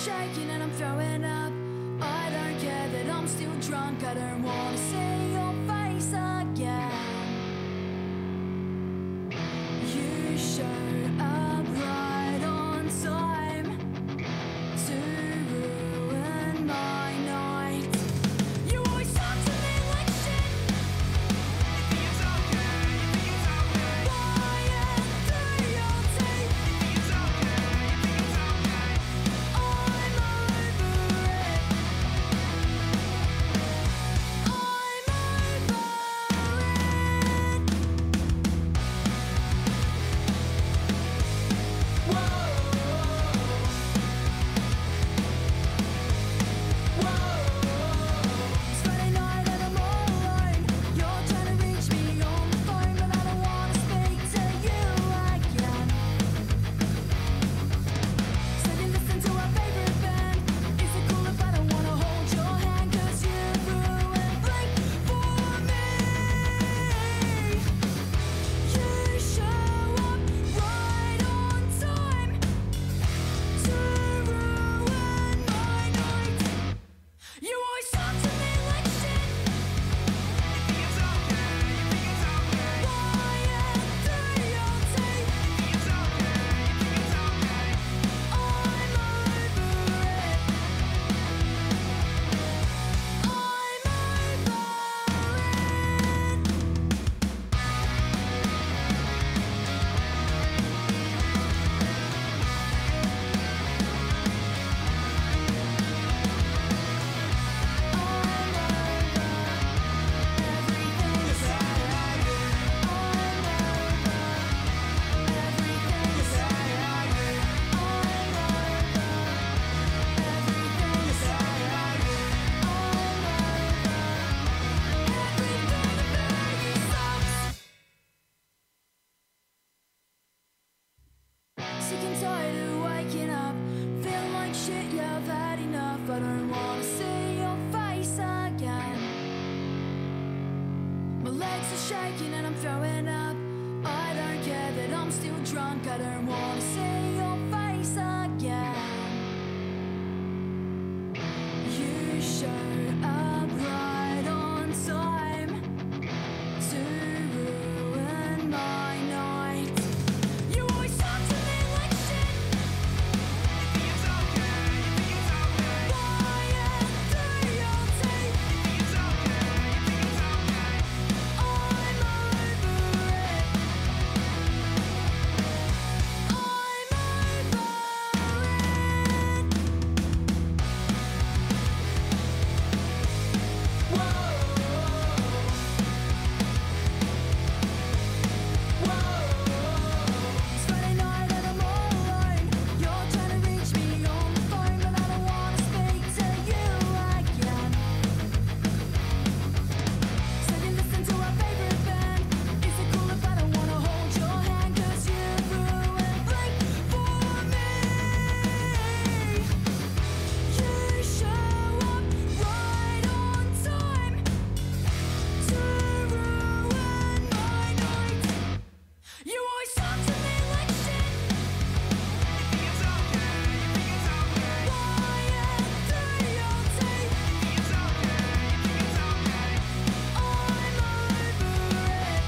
shaking and I'm throwing up. I don't care that I'm still drunk. I don't wanna see your face again. You showed up right on time to ruin my night. You always talk to me like shit. You think it's okay, you think it's okay. IITW. You think it's okay, you think it's okay. I'm over it. I'm It's Friday night and I'm all alone. You're trying to reach me on the phone, but I don't wanna speak to you again. So you listen to our favorite band. Is it cool if I don't wanna hold your hand? 'Cause you ruined Blink for me. You show up right on time to ruin my night. You always talk to me like shit. You think it's okay, you think it's okay. IITW. You think it's okay, you think it's okay. I'm over it. Sick and tired of waking up, feeling like shit, yeah, I've had enough. I don't wanna see your face again. My legs are shaking and I'm throwing up. I don't care that I'm still drunk. I don't wanna see your face again. You showed up right on time to ruin my night. You always talk to me like shit. You think it's okay, you think it's okay. IITW. You think it's okay, you think it's okay. I'm over it. It's Friday night and I'm all alone. You're trying to reach me on the phone, but I don't wanna speak to you again. So you listen to our favorite band. Is it cool if I don't wanna hold your hand? 'Cause you ruined Blink for me. You show up right on time to ruin my night. You always talk to me like shit. You think it's okay, you think it's okay. IITW. You think it's okay, you think it's okay. I'm over it.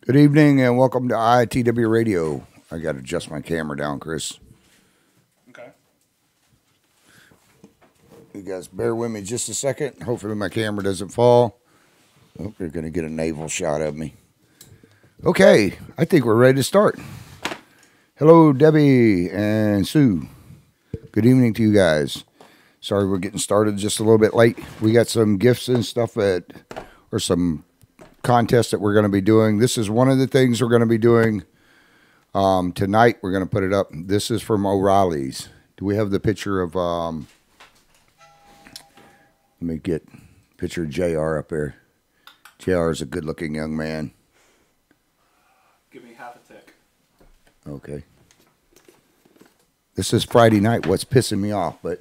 Good evening and welcome to IITW Radio. I got to adjust my camera down, Chris. Okay. You guys bear with me just a second. Hopefully my camera doesn't fall. Oh, you're going to get a navel shot of me. Okay, I think we're ready to start. Hello, Debbie and Sue. Good evening to you guys. Sorry we're getting started just a little bit late. We got some gifts and stuff or some contests that we're going to be doing. This is one of the things we're going to be doing tonight. We're going to put it up. This is from O'Reilly's. Do we have the picture of, let me get a picture of JR up there. JR is a good-looking young man. Give me half a tick. Okay. This is Friday night. What's pissing me off, but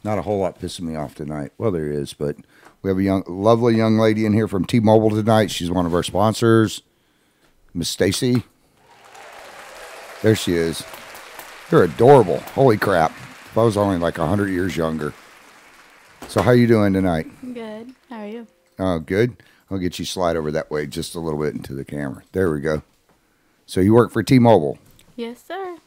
not a whole lot pissing me off tonight. Well, there is, but we have a lovely young lady in here from T-Mobile tonight. She's one of our sponsors, Miss Stacy. There she is. You're adorable. Holy crap. If I was only like 100 years younger. So how you doing tonight? Good. How are you? Oh, good. I'll get you slide over that way just a little bit into the camera. There we go. So you work for T-Mobile. Yes, sir.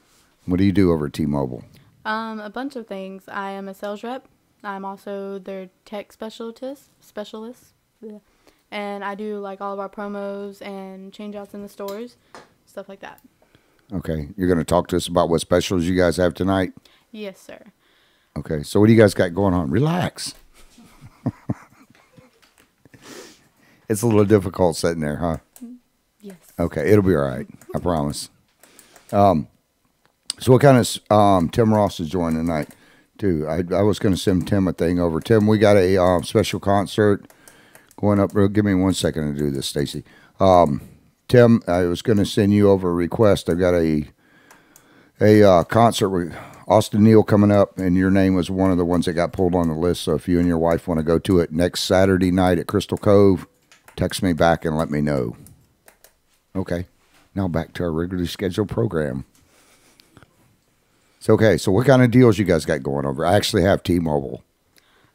What do you do over at T-Mobile? A bunch of things. I am a sales rep. I'm also their tech specialist. Yeah. And I do like all of our promos and change outs in the stores, stuff like that. Okay. You're going to talk to us about what specials you guys have tonight? Yes, sir. Okay. So what do you guys got going on? Relax. It's a little difficult sitting there, huh? Yes. Okay. It'll be all right. I promise. So what kind of, Tim Ross is joining tonight, too. I was going to send Tim a thing over. Tim, we got a special concert going up. Give me 1 second to do this, Stacy. Tim, I was going to send you over a request. I've got a concert with Austin Neal coming up, and your name was one of the ones that got pulled on the list. So if you and your wife want to go to it next Saturday night at Crystal Cove, text me back and let me know. Okay. Now back to our regularly scheduled program. It's okay. So what kind of deals you guys got going over? I actually have T-Mobile.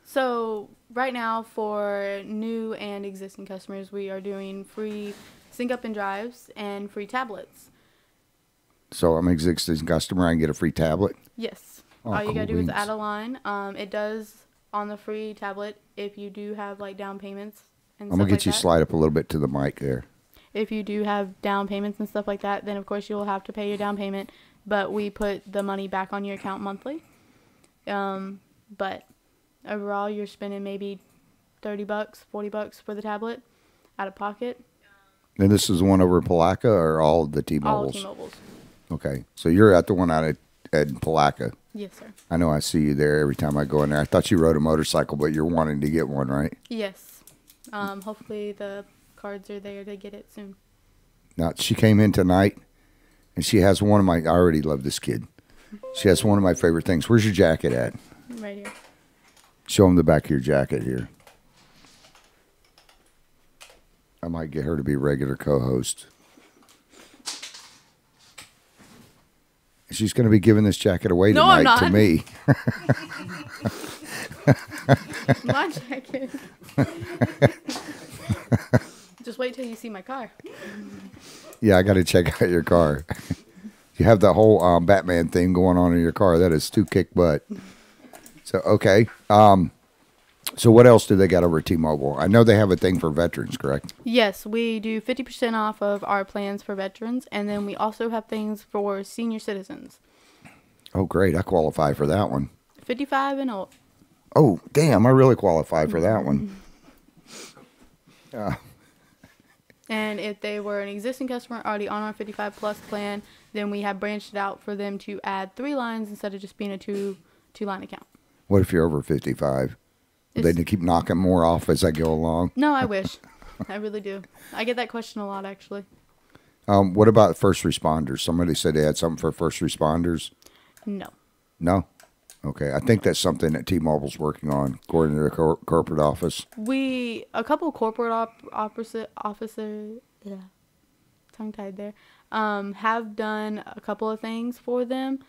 So right now for new and existing customers, we are doing free sync up and drives and free tablets. So I'm an existing customer. I can get a free tablet? Yes. Oh, All you cool gotta do is beans. add a line. It does on the free tablet if you do have like down payments and I'm stuff going to like get you that. slide up a little bit to the mic there. If you do have down payments and stuff like that, then of course you'll have to pay your down payment, but we put the money back on your account monthly. But overall you're spending maybe $30, $40 for the tablet out of pocket. And this is the one over in Palaca or all the All T-Mobiles? T-Mobiles. Okay. So you're at the one out at Palaca. Yes, sir. I know I see you there every time I go in there. I thought you rode a motorcycle, but you're wanting to get one, right? Yes. Hopefully the cards are there to get it soon. Now, she came in tonight, and she has one of my, I already love this kid. She has one of my favorite things. Where's your jacket at? Right here. Show him the back of your jacket here. I might get her to be a regular co-host. She's going to be giving this jacket away No, I'm tonight to not. me. My jacket. Just wait till you see my car. Yeah, I got to check out your car. You have the whole Batman thing going on in your car. That is too kick butt. So, okay. So what else do they got over at T-Mobile? I know they have a thing for veterans, correct? Yes, we do 50% off of our plans for veterans, and then we also have things for senior citizens. Oh, great. I qualify for that one. 55 and old. Oh, damn. I really qualify for that one. And if they were an existing customer already on our 55 plus plan, then we have branched it out for them to add 3 lines instead of just being a two-line account. What if you're over 55? They It's- keep knocking more off as I go along. No, I wish. I really do. I get that question a lot, actually. What about first responders? Somebody said they had something for first responders. No. No? Okay. I think that's something that T-Mobile's working on, according to their corporate office. A couple corporate officers, yeah, tongue-tied there, have done a couple of things for them,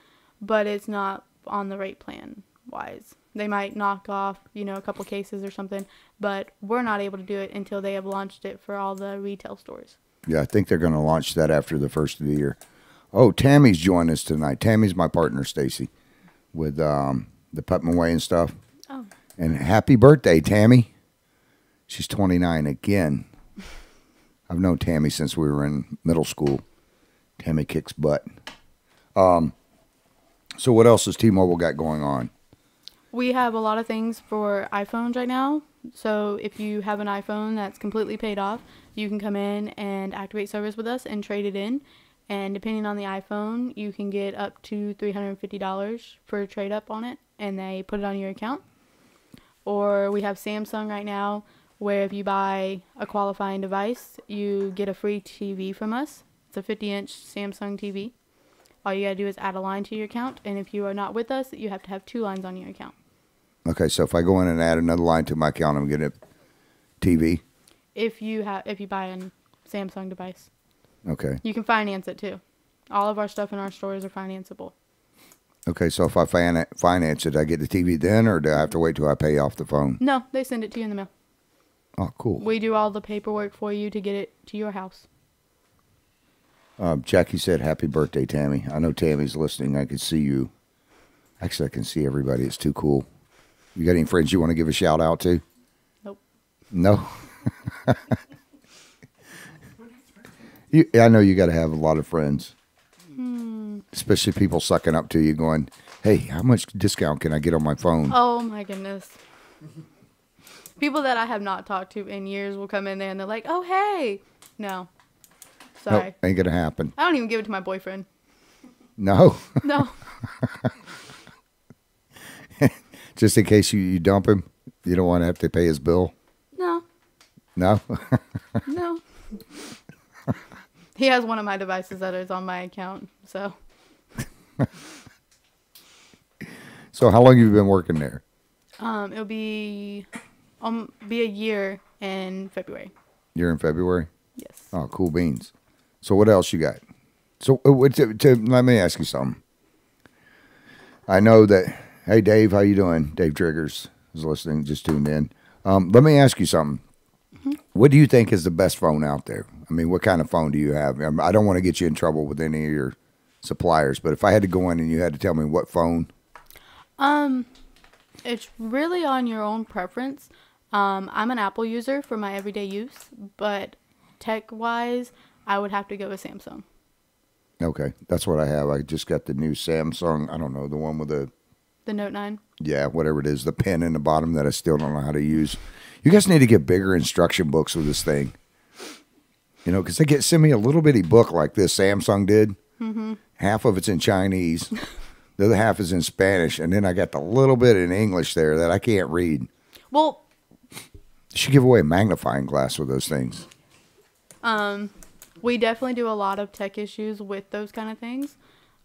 but it's not on the rate plan wise. They might knock off, a couple cases or something, but we're not able to do it until they have launched it for all the retail stores. Yeah, I think they're going to launch that after the first of the year. Oh, Tammy's joining us tonight. Tammy's my partner, Stacy, with the Putman Way and stuff. Oh. And happy birthday, Tammy. She's 29 again. I've known Tammy since we were in middle school. Tammy kicks butt. So what else has T-Mobile got going on? We have a lot of things for iPhones right now. So if you have an iPhone that's completely paid off, you can come in and activate service with us and trade it in. And depending on the iPhone, you can get up to $350 for a trade up on it, and they put it on your account. Or we have Samsung right now, where if you buy a qualifying device, you get a free TV from us. It's a 50-inch Samsung TV. All you gotta do is add a line to your account, and if you are not with us, you have to have 2 lines on your account. Okay, so if I go in and add another line to my account, I'm getting a TV. If you buy a Samsung device. Okay. You can finance it too. All of our stuff in our stores are financeable. Okay, so if I finance it, I get the TV then, or do I have to wait till I pay off the phone? No, they send it to you in the mail. Oh, cool. We do all the paperwork for you to get it to your house. Jackie said, "Happy birthday, Tammy." I know Tammy's listening. I can see you. Actually, I can see everybody. It's too cool. You got any friends you want to give a shout out to? Nope. No? I know you got to have a lot of friends. Especially people sucking up to you going, "Hey, how much discount can I get on my phone?" Oh my goodness. People that I have not talked to in years will come in there and they're like, "Oh, hey." No. Sorry. Nope, ain't going to happen. I don't even give it to my boyfriend. No. No. Just in case you dump him, you don't want to have to pay his bill? No. No? No. He has one of my devices that is on my account, so. So how long have you been working there? It'll be a year in February. You're in February? Yes. Oh, cool beans. So what else you got? So let me ask you something. I know that, hey, Dave, how you doing? Dave Triggers is listening, just tuned in. Let me ask you something. Mm-hmm. What do you think is the best phone out there? I mean, what kind of phone do you have? I don't want to get you in trouble with any of your suppliers, but if I had to go in and you had to tell me what phone. It's really on your own preference. I'm an Apple user for my everyday use, but tech-wise, I would have to go with Samsung. Okay, that's what I have. I just got the new Samsung, I don't know, the one with the Note 9? Yeah, whatever it is, the pen in the bottom that I still don't know how to use. You guys need to get bigger instruction books with this thing. You know, because they send me a little bitty book like this Samsung did. Mm-hmm. Half of it's in Chinese. The other half is in Spanish. And then I got the little bit in English there that I can't read. Well, you should give away a magnifying glass with those things. We definitely do a lot of tech issues with those kind of things.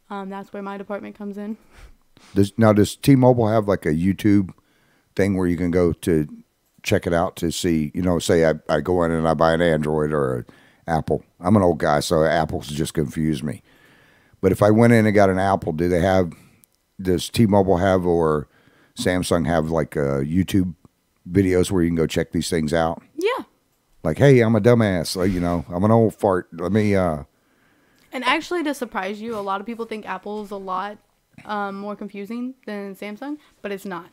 That's where my department comes in. Does T-Mobile have like a YouTube thing where you can go to check it out to see, you know, say I go in and I buy an Android or an Apple. I'm an old guy, so Apple's just confused me. But if I went in and got an Apple, does T-Mobile have or Samsung have like YouTube videos where you can go check these things out? Yeah. Like, hey, I'm a dumbass. Like, you know, I'm an old fart. Let me. And actually, to surprise you, a lot of people think Apple's a lot more confusing than Samsung, but it's not.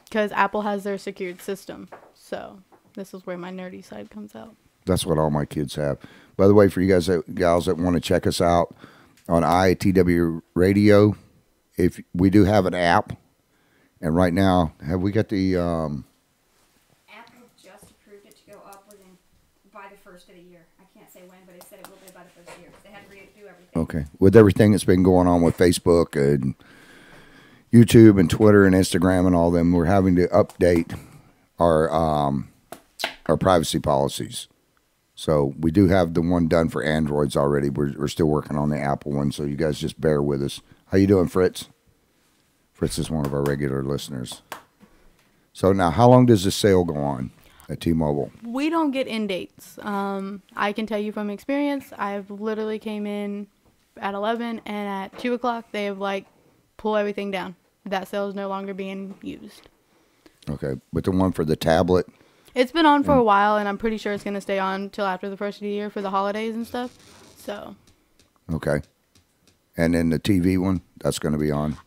Because Apple has their secured system. So this is where my nerdy side comes out. That's what all my kids have. By the way, for you gals that want to check us out on IITW Radio, if we do have an app, and right now, have we got the Apple just approved it to go up by the first of the year. I can't say when, but it said it will be by the first of the year. They had to redo everything. Okay. With everything that's been going on with Facebook and YouTube and Twitter and Instagram and all them, we're having to update our privacy policies. So we do have the one done for Androids already. We're still working on the Apple one, so you guys just bear with us. How you doing, Fritz? Fritz is one of our regular listeners. So now, how long does this sale go on at T-Mobile? We don't get end dates. I can tell you from experience, I've literally came in at 11, and at 2 o'clock, they have, pull everything down. That sale is no longer being used. Okay, but the one for the tablet? It's been on for a while, and I'm pretty sure it's going to stay on till after the first of the year for the holidays and stuff. So. Okay. And then the TV one, that's going to be on?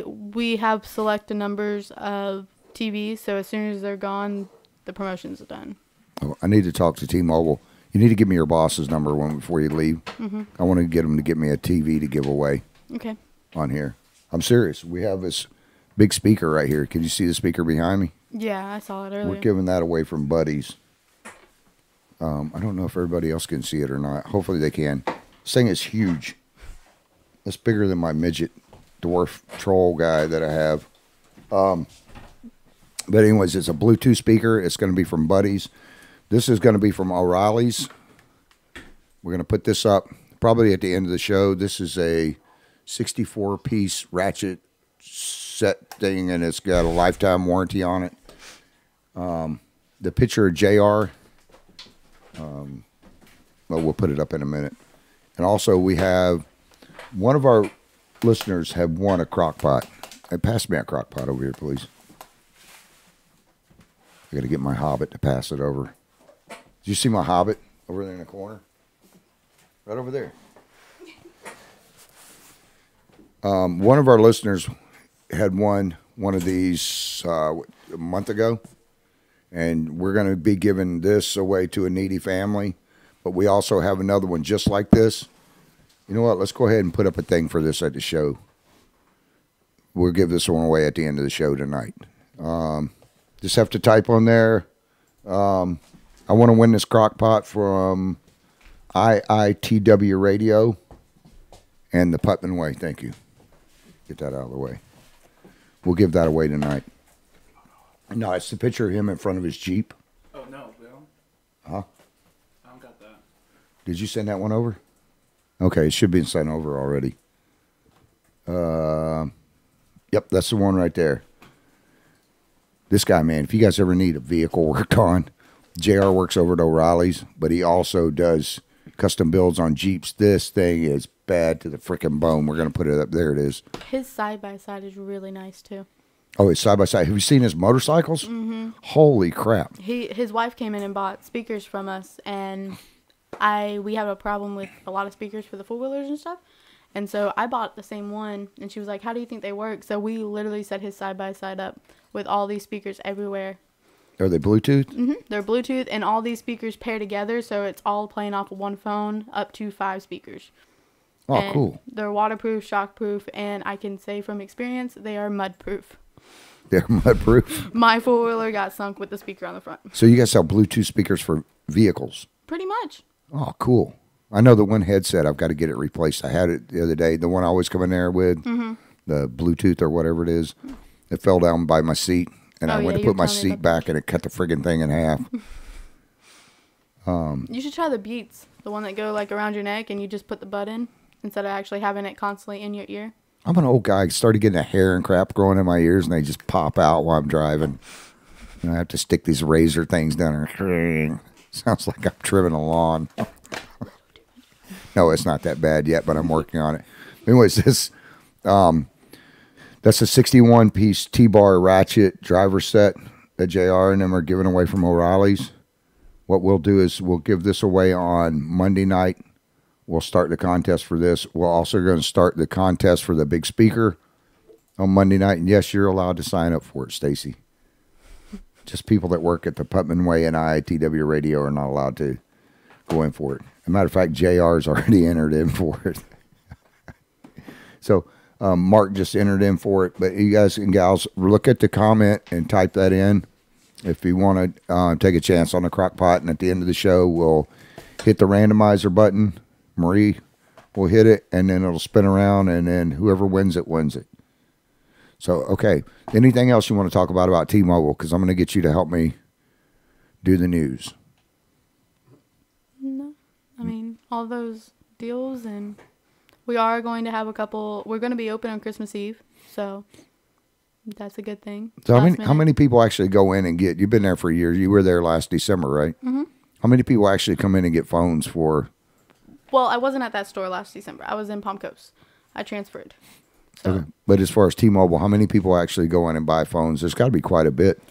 We have selected numbers of TVs, so as soon as they're gone, the promotions are done. Oh, I need to talk to T-Mobile. You need to give me your boss's number before you leave. Mm-hmm. I want to get him to get me a TV to give away. Okay. On here. I'm serious. We have this big speaker right here. Can you see the speaker behind me? Yeah, I saw it earlier. We're giving that away from Buddies. I don't know if everybody else can see it or not. Hopefully they can. This thing is huge. It's bigger than my midget dwarf troll guy that I have. But anyways, it's a Bluetooth speaker. It's going to be from Buddies. This is going to be from O'Reilly's. We're going to put this up probably at the end of the show. This is a 64-piece ratchet set thing, and it's got a lifetime warranty on it. The picture of JR, well, we'll put it up in a minute. And also we have one of our listeners have won a crock pot. Hey, pass me a crock pot over here, please. I got to get my Hobbit to pass it over. Did you see my Hobbit over there in the corner? Right over there. One of our listeners had won one of these a month ago, and we're going to be giving this away to a needy family. But we also have another one just like this. You know what? Let's go ahead and put up a thing for this at the show. We'll give this one away at the end of the show tonight. Just have to type on there. I want to win this crock pot from IITW Radio and the Putman Way. Thank you. Get that out of the way. We'll give that away tonight. No, it's the picture of him in front of his Jeep. Oh, no, Bill. Huh? I don't got that. Did you send that one over? Okay, it should be sent over already. Yep, that's the one right there. This guy, man, if you guys ever need a vehicle worked on, JR works over at O'Reilly's, but he also does custom builds on Jeeps. This thing is bad to the freaking bone. We're going to put it up. There it is. His side-by-side is really nice, too. Oh, it's side-by-side. Have you seen his motorcycles? Mm-hmm. Holy crap. His wife came in and bought speakers from us, and we have a problem with a lot of speakers for the four-wheelers and stuff. And so I bought the same one, and she was like, how do you think they work? So we literally set his side-by-side up with all these speakers everywhere. Are they Bluetooth? Mm-hmm. They're Bluetooth, and all these speakers pair together, so it's all playing off of one phone, up to 5 speakers. Oh, And cool. They're waterproof, shockproof, and I can say from experience, they are mud-proof. They're mud-proof. My four-wheeler got sunk with the speaker on the front. So you guys sell Bluetooth speakers for vehicles? Pretty much. Oh, cool. I know the one headset, I've got to get it replaced. I had it the other day. The one I always come in there with, the Bluetooth or whatever it is, it fell down by my seat, and Oh, I went yeah, to you put were my telling me seat about back, and it cut the friggin' thing in half. You should try the Beats, the one that go like around your neck, and you just put the bud in instead of actually having it constantly in your ear. I'm an old guy. I started getting a hair and crap growing in my ears, and they just pop out while I'm driving. And I have to stick these razor things down there. Sounds like I'm trimming a lawn. No, it's not that bad yet, but I'm working on it. Anyways, that's a 61-piece T-bar ratchet driver set that JR and them are giving away from O'Reilly's. What we'll do is we'll give this away on Monday night. We'll start the contest for this. We're also going to start the contest for the big speaker on Monday night. And yes, you're allowed to sign up for it, Stacy. Just people that work at the Putman Way and IITW Radio are not allowed to go in for it. As a matter of fact, JR's already entered in for it. So Mark just entered in for it. But you guys and gals, look at the comment and type that in if you want to take a chance on the crock pot. And at the end of the show, we'll hit the randomizer button. Marie will hit it, and then it'll spin around, and then whoever wins it, wins it. So, okay. Anything else you want to talk about T-Mobile? Because I'm going to get you to help me do the news. No, I mean, all those deals, and we are going to have a couple. We're going to be open on Christmas Eve, so that's a good thing. So Last how minute. many people actually go in and get? You've been there for years. You were there last December, right? Mm-hmm. How many people actually come in and get phones for? Well, I wasn't at that store last December. I was in Palm Coast. I transferred. So, Okay. But as far as T-Mobile, how many people actually go in and buy phones? There's got to be quite a bit.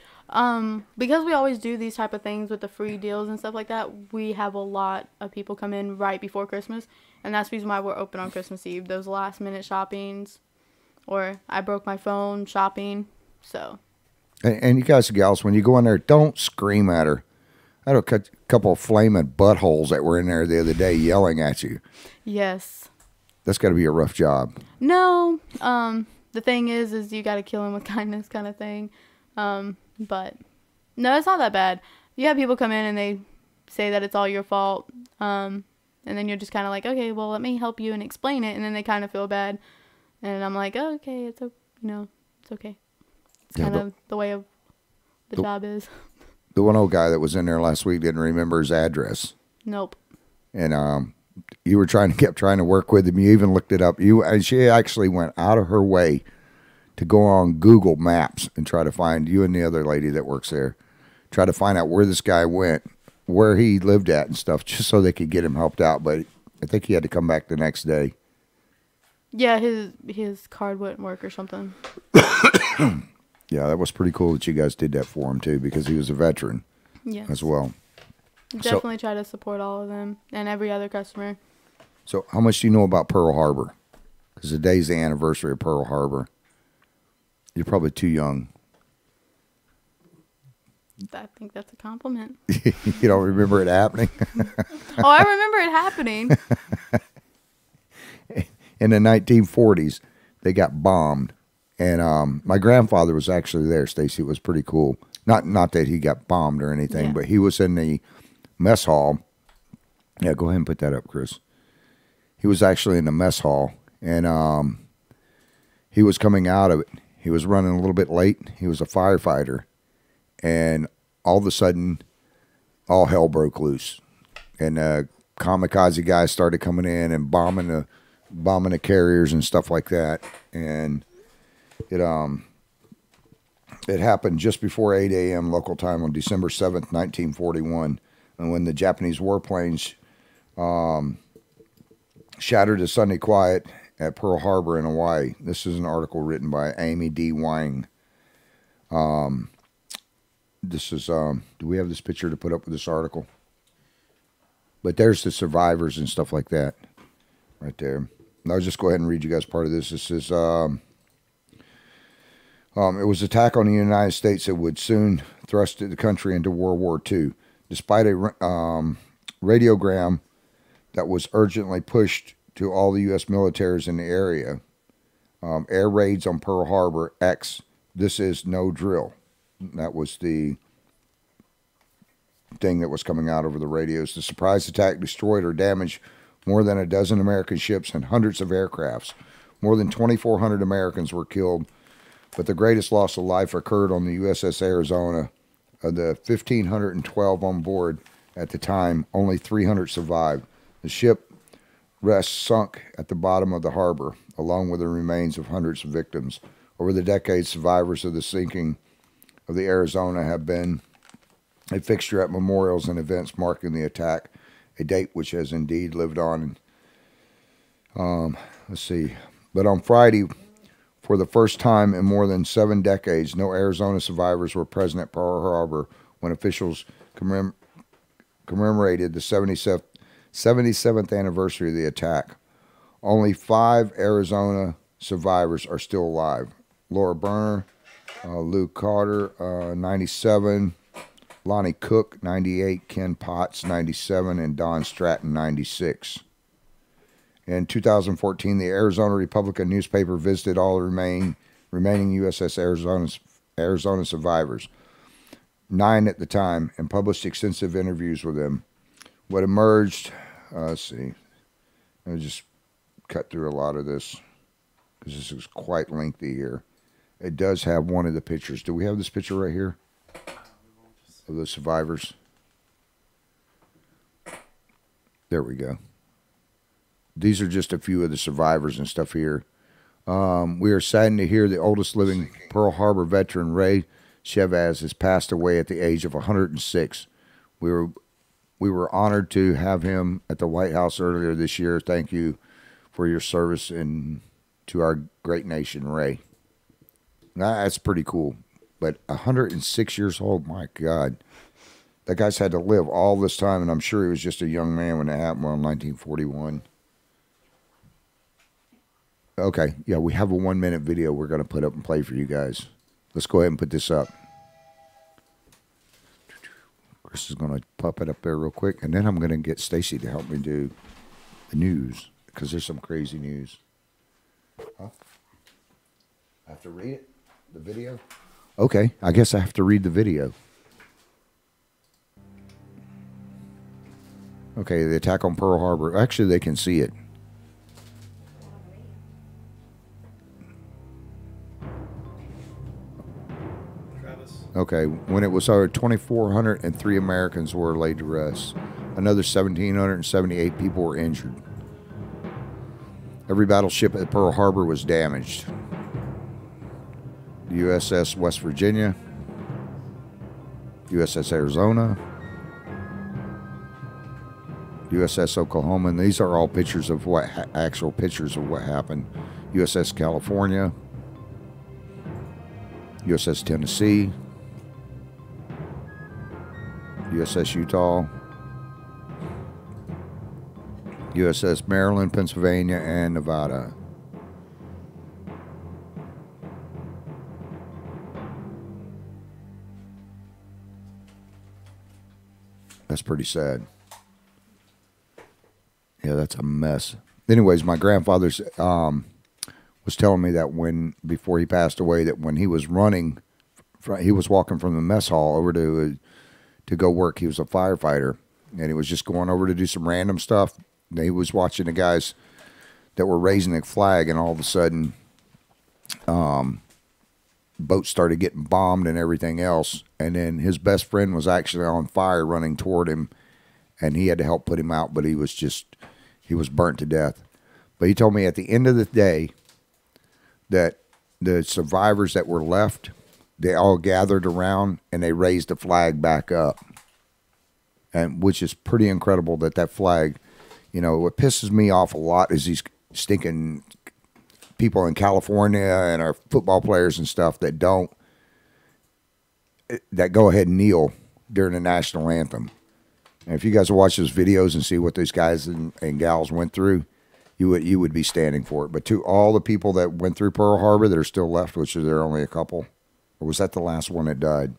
because we always do these type of things with the free deals and stuff like that, we have a lot of people come in right before Christmas, and that's the reason why we're open on Christmas Eve. Those last minute shoppings, or I broke my phone shopping, so. And you guys and gals, when you go in there, don't scream at her. I had a couple of flaming buttholes that were in there the other day yelling at you. Yes. That's got to be a rough job. No, the thing is you got to kill him with kindness kind of thing. But no, it's not that bad. You have people come in and they say that it's all your fault. And then you're just kind of like, okay, well, let me help you and explain it. And then they kind of feel bad. And I'm like, oh, okay, it's okay. It's Yeah, kind of the way of the job is. The one old guy that was in there last week didn't remember his address. Nope. And you were kept trying to work with him. You even looked it up. And she actually went out of her way to go on Google Maps and try to find you and the other lady that works there. Try to find out where this guy went, where he lived at and stuff, just so they could get him helped out. But I think he had to come back the next day. Yeah, his card wouldn't work or something. Yeah, that was pretty cool that you guys did that for him too, because he was a veteran as well. Definitely try to support all of them and every other customer. So how much do you know about Pearl Harbor? Because today's the anniversary of Pearl Harbor. You're probably too young. I think that's a compliment. You don't remember it happening? Oh, I remember it happening. In the 1940s, they got bombed. And my grandfather was actually there, Stacy. It was pretty cool. Not that he got bombed or anything, but he was in the mess hall. Yeah, go ahead and put that up, Chris. He was actually in the mess hall, and he was coming out of it. He was running a little bit late. He was a firefighter. And all of a sudden, all hell broke loose. And kamikaze guys started coming in and bombing the carriers and stuff like that. And it happened just before 8 a.m. local time on December 7th, 1941, and when the Japanese warplanes shattered the Sunday quiet at Pearl Harbor in Hawaii. This is an article written by Amy D. Wang. This is, do we have this picture to put up with this article? But there's the survivors and stuff like that right there. And I'll just go ahead and read you guys part of this. This is... it was an attack on the United States that would soon thrust the country into World War II. Despite a radiogram that was urgently pushed to all the U.S. militaries in the area, air raids on Pearl Harbor, this is no drill. That was the thing that was coming out over the radios. The surprise attack destroyed or damaged more than a dozen American ships and hundreds of aircrafts. More than 2,400 Americans were killed. But the greatest loss of life occurred on the USS Arizona. Of the 1,512 on board at the time, only 300 survived. The ship sunk at the bottom of the harbor, along with the remains of hundreds of victims. Over the decades, survivors of the sinking of the Arizona have been a fixture at memorials and events marking the attack, a date which has indeed lived on. Let's see. But on Friday... for the first time in more than 7 decades, no Arizona survivors were present at Pearl Harbor when officials commemorated the 77th anniversary of the attack. Only 5 Arizona survivors are still alive. Laura Berner, Lou Carter, 97, Lonnie Cook, 98, Ken Potts, 97, and Don Stratton, 96. In 2014, the Arizona Republican newspaper visited all the remaining USS Arizona survivors, 9 at the time, and published extensive interviews with them. What emerged, let's see, I'll just cut through a lot of this because this is quite lengthy here. It does have one of the pictures. Do we have this picture right here of the survivors? There we go. These are just a few of the survivors and stuff here. We are saddened to hear the oldest living Pearl Harbor veteran, Ray Chavez, has passed away at the age of 106. We were honored to have him at the White House earlier this year. Thank you for your service to our great nation, Ray. That's pretty cool. But 106 years old, my God. That guy's had to live all this time, and I'm sure he was just a young man when it happened in 1941. Okay, yeah, we have a 1-minute video we're going to put up and play for you guys. Let's go ahead and put this up. Chris is going to pop it up there real quick, and then I'm going to get Stacy to help me do the news, because there's some crazy news. Huh? I have to read it? The video? Okay, I guess I have to read the video. Okay, the attack on Pearl Harbor. Actually, they can see it. Travis. Okay, when it was over 2,403 Americans were laid to rest. Another 1,778 people were injured. Every battleship at Pearl Harbor was damaged. The USS West Virginia, USS Arizona, USS Oklahoma, and these are all pictures of what actual pictures of what happened. USS California, USS Tennessee, USS Utah, USS Maryland, Pennsylvania, and Nevada. That's pretty sad. Yeah, that's a mess. Anyways, my grandfather's was telling me that before he passed away, that when he was running, he was walking from the mess hall over to go work. He was a firefighter, and he was just going over to do some random stuff. And he was watching the guys that were raising the flag, and all of a sudden, boats started getting bombed and everything else. And then his best friend was actually on fire running toward him, and he had to help put him out, but he was burnt to death. But he told me at the end of the day that the survivors that were left, they all gathered around and they raised the flag back up. And which is pretty incredible that flag, you know, what pisses me off a lot is these stinking people in California and our football players and stuff that go ahead and kneel during the national anthem. And if you guys will watch those videos and see what those guys and gals went through, you would be standing for it. But to all the people that went through Pearl Harbor that are still left, which there are only a couple, or was that the last one that died?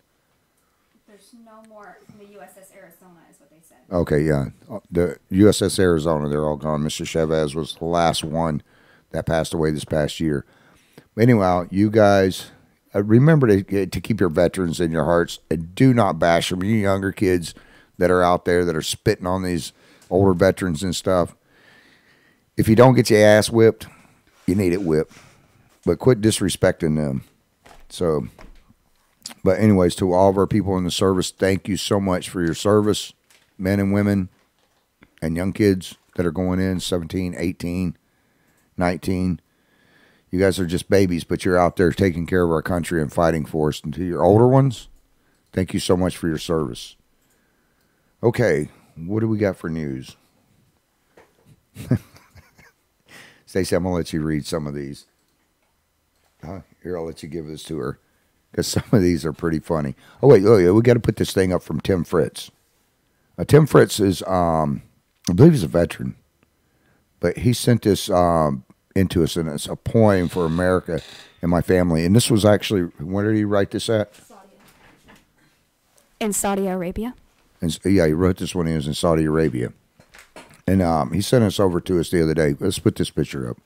There's no more from the USS Arizona, is what they said. Okay, yeah. The USS Arizona, they're all gone. Mr. Chavez was the last one that passed away this past year. But anyhow, you guys, remember to keep your veterans in your hearts, and do not bash them. You younger kids that are out there that are spitting on these older veterans and stuff, if you don't get your ass whipped, you need it whipped. But quit disrespecting them. So, but anyways, to all of our people in the service, thank you so much for your service, men and women and young kids that are going in, 17, 18, 19. You guys are just babies, but you're out there taking care of our country and fighting for us. And to your older ones, thank you so much for your service. Okay, what do we got for news? Stacey, I'm going to let you read some of these. Here, I'll let you give this to her, because some of these are pretty funny. Oh, yeah, we got to put this thing up from Tim Fritz. Tim Fritz is, I believe he's a veteran, but he sent this into us, and it's a poem for America and my family. And this was actually, where did he write this at? In Saudi Arabia. And, yeah, he wrote this when he was in Saudi Arabia. And he sent us over to us the other day. Let's put this picture up.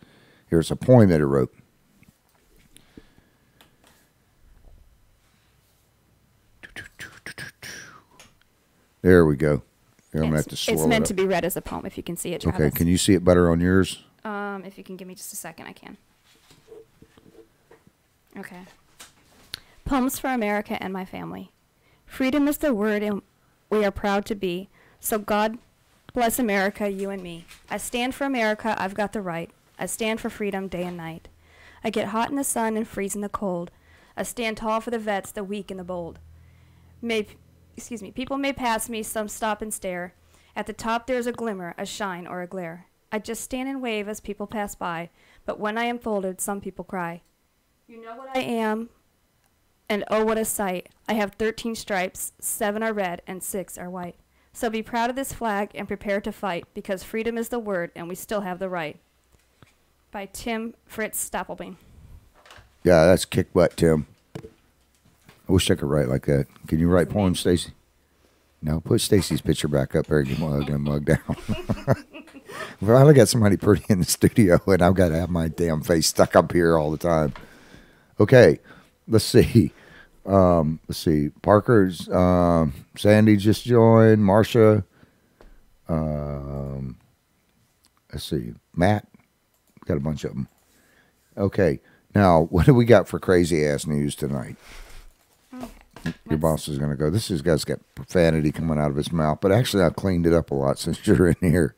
Here's a poem that he wrote. There we go. Here, I'm going to have to swirl It's meant it to be read as a poem, if you can see it, Travis. Okay, can you see it better on yours? If you can give me just a second, I can. Okay. Poems for America and my family. Freedom is the word, and we are proud to be. So God bless America, you and me. I stand for America, I've got the right. I stand for freedom day and night. I get hot in the sun and freeze in the cold. I stand tall for the vets, the weak and the bold. People may pass me, some stop and stare. At the top there's a glimmer, a shine, or a glare. I just stand and wave as people pass by, but when I am folded, some people cry. You know what I am, and oh, what a sight. I have 13 stripes, 7 are red, and 6 are white. So be proud of this flag and prepare to fight, because freedom is the word, and we still have the right. By Tim Fritz Stapelbein. Yeah, that's kick butt, Tim. I wish I could write like that. Can you write poems, Stacy? No, put Stacy's picture back up there and get mug down. Well, I got somebody pretty in the studio, and I've got to have my damn face stuck up here all the time. Okay, let's see. Let's see. Parker's Sandy just joined. Marsha. Let's see. Matt. Got a bunch of them. Okay. Now, what do we got for crazy ass news tonight? Your boss is going to go. This guy's got profanity coming out of his mouth, but actually I cleaned it up a lot since you're in here.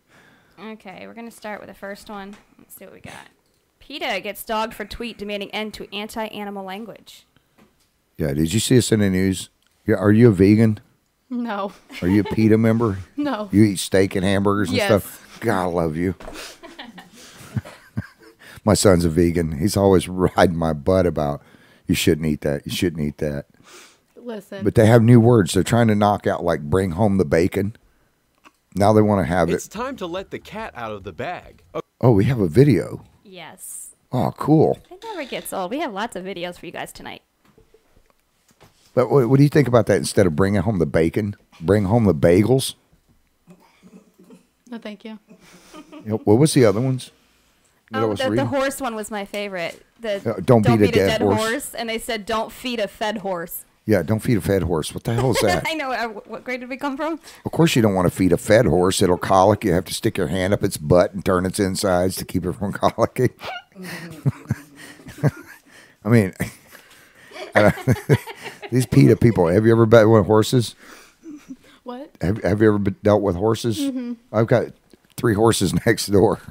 Okay, we're going to start with the first one. Let's see what we got. PETA gets dogged for tweet demanding end to anti-animal language. Yeah, did you see us in the news? Yeah, are you a vegan? No. Are you a PETA member? No. You eat steak and hamburgers and Yes. stuff? God, I love you. My son's a vegan. He's always riding my butt about, you shouldn't eat that. You shouldn't eat that. Listen. But they have new words. They're trying to knock out, like, bring home the bacon. Now they want to have It's it. time to let the cat out of the bag. Oh, we have a video. Yes. Oh, cool. It never gets old. We have lots of videos for you guys tonight. But what do you think about that instead of bringing home the bacon? Bring home the bagels? No, thank you. You know, what was the other ones? that I Oh, was the reading? horse one was my favorite. The Don't beat a dead horse. And they said, don't feed a fed horse. Yeah, don't feed a fed horse. What the hell is that? I know. What grade did we come from? Of course you don't want to feed a fed horse. It'll colic. You have to stick your hand up its butt and turn its insides to keep it from colicking. I mean, these PETA people, have you ever been with horses? What? Have you ever dealt with horses? Mm-hmm. I've got 3 horses next door.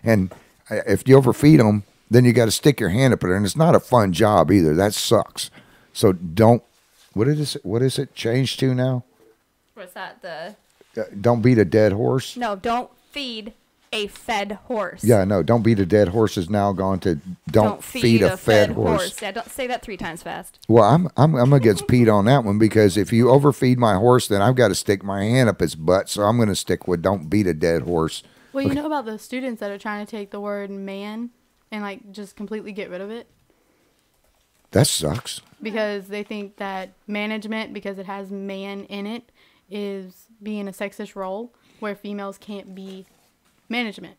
And if you overfeed them, then you got to stick your hand up there. And it's not a fun job either. That sucks. So don't, what is it changed to now? What's that? Don't beat a dead horse? No, don't feed a fed horse. Yeah, no, don't beat a dead horse is now gone to don't feed a fed horse. Yeah, don't say that 3 times fast. Well, I'm against Pete on that one because if you overfeed my horse, then I've got to stick my hand up its butt. So I'm going to stick with don't beat a dead horse. Well, you know about the students that are trying to take the word man and like just completely get rid of it That sucks. because they think that management, because it has man in it, is being a sexist role where females can't be management.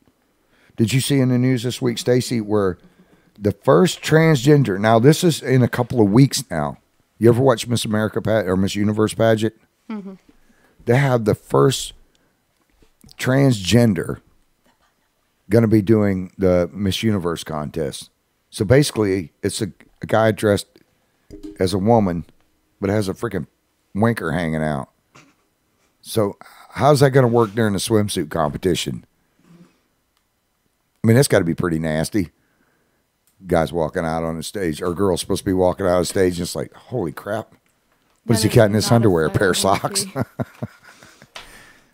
Did you see in the news this week, Stacy, where the first transgender? Now this is in a couple of weeks now. You ever watch Miss America or Miss Universe pageant? Mm-hmm. They have the first transgender going to be doing the Miss Universe contest. So basically, it's a guy dressed as a woman, but has a freaking winker hanging out. So how's that going to work during the swimsuit competition? I mean, that's got to be pretty nasty. Guys walking out on the stage, or girls supposed to be walking out on stage, and it's like, holy crap. What does he That got in is his not a underwear? A sight pair I of wanna socks? see.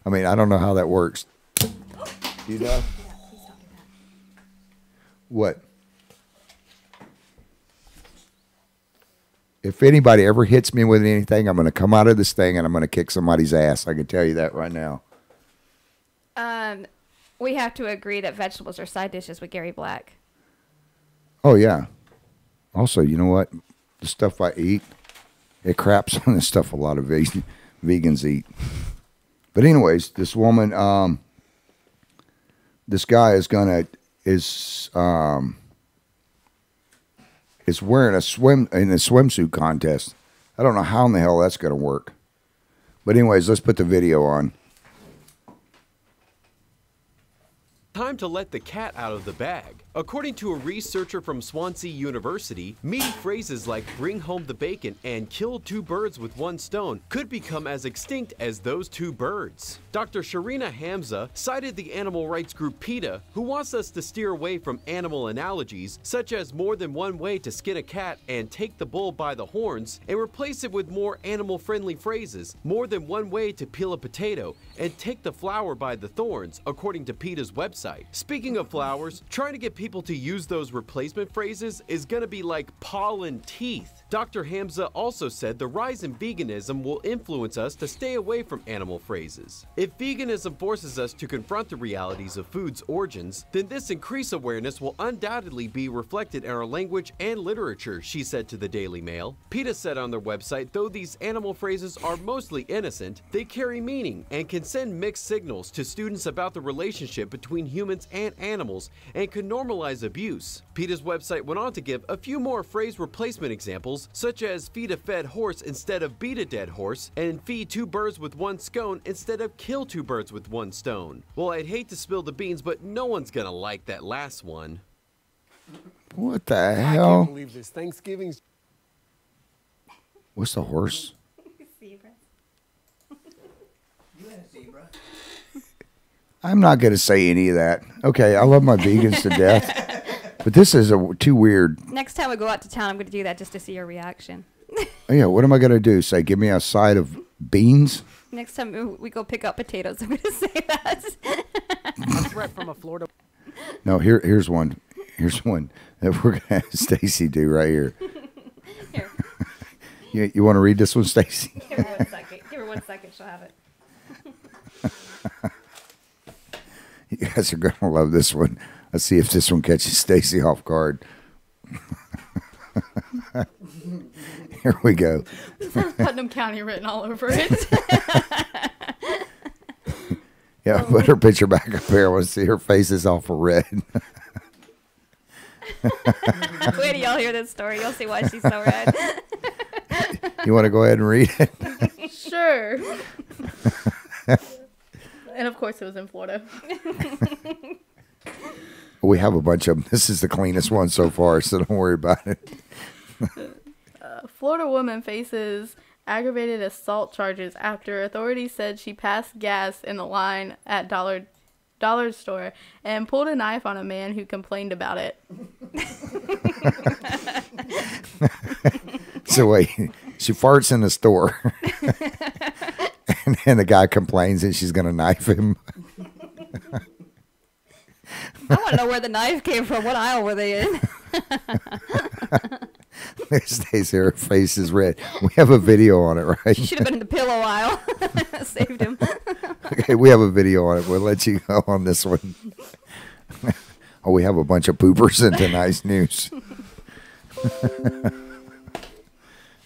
I mean, I don't know how that works. Do you know? What? If anybody ever hits me with anything, I'm going to come out of this thing and I'm going to kick somebody's ass. I can tell you that right now. We have to agree that vegetables are side dishes with Gary Black. Oh, yeah. Also, you know what? The stuff I eat, it craps on the stuff a lot of vegans eat. But anyways, this woman, this guy is wearing a swimsuit contest. I don't know how in the hell that's going to work. But anyways, let's put the video on. Time to let the cat out of the bag. According to a researcher from Swansea University, meaty phrases like bring home the bacon and kill 2 birds with 1 stone could become as extinct as those 2 birds. Dr. Sharina Hamza cited the animal rights group PETA, who wants us to steer away from animal analogies such as more than one way to skin a cat and take the bull by the horns, and replace it with more animal-friendly phrases, more than one way to peel a potato and take the flower by the thorns, according to PETA's website. Speaking of flowers, trying to get people to use those replacement phrases is going to be like pollen teeth. Dr. Hamza also said the rise in veganism will influence us to stay away from animal phrases. If veganism forces us to confront the realities of food's origins, then this increased awareness will undoubtedly be reflected in our language and literature, she said to the Daily Mail. PETA said on their website, though these animal phrases are mostly innocent, they carry meaning and can send mixed signals to students about the relationship between humans and animals and could normalize abuse. PETA's website went on to give a few more phrase replacement examples, such as feed a fed horse instead of beat a dead horse, and feed 2 birds with 1 scone instead of kill 2 birds with 1 stone. Well, I'd hate to spill the beans, but no one's gonna like that last one. What the I can't hell? believe this. Thanksgiving's What's the horse? I'm not going to say any of that. Okay, I love my vegans to death, but this is too weird. Next time we go out to town, I'm going to do that just to see your reaction. Yeah, what am I going to do? Say, give me a side of beans? Next time we go pick up potatoes, I'm going to say that. A threat from a Florida. No, here's one. Here's one that we're going to have Stacy do right here. Here, You want to read this one, Stacy? give her 1 second. Give her 1 second, she'll have it. You guys are going to love this one. Let's see if this one catches Stacy off guard. Here we go. Putnam County written all over it. Yeah, put her picture back up here. I want to see her face is awful red. Wait till y'all hear this story. You'll see why she's so red. You want to go ahead and read it? Sure. And of course it was in Florida. We have a bunch of them. This is the cleanest one so far, so don't worry about it. Florida woman faces aggravated assault charges after authorities said she passed gas in the line at Dollar Store and pulled a knife on a man who complained about it. So wait, she farts in the store, and then the guy complains and she's going to knife him. I want to know where the knife came from. What aisle were they in? Stays here, her face is red. We have a video on it, right? Should have been in the pillow aisle. Saved him. Okay, we have a video on it. We'll let you go on this one. Oh, we have a bunch of poopers in tonight's news.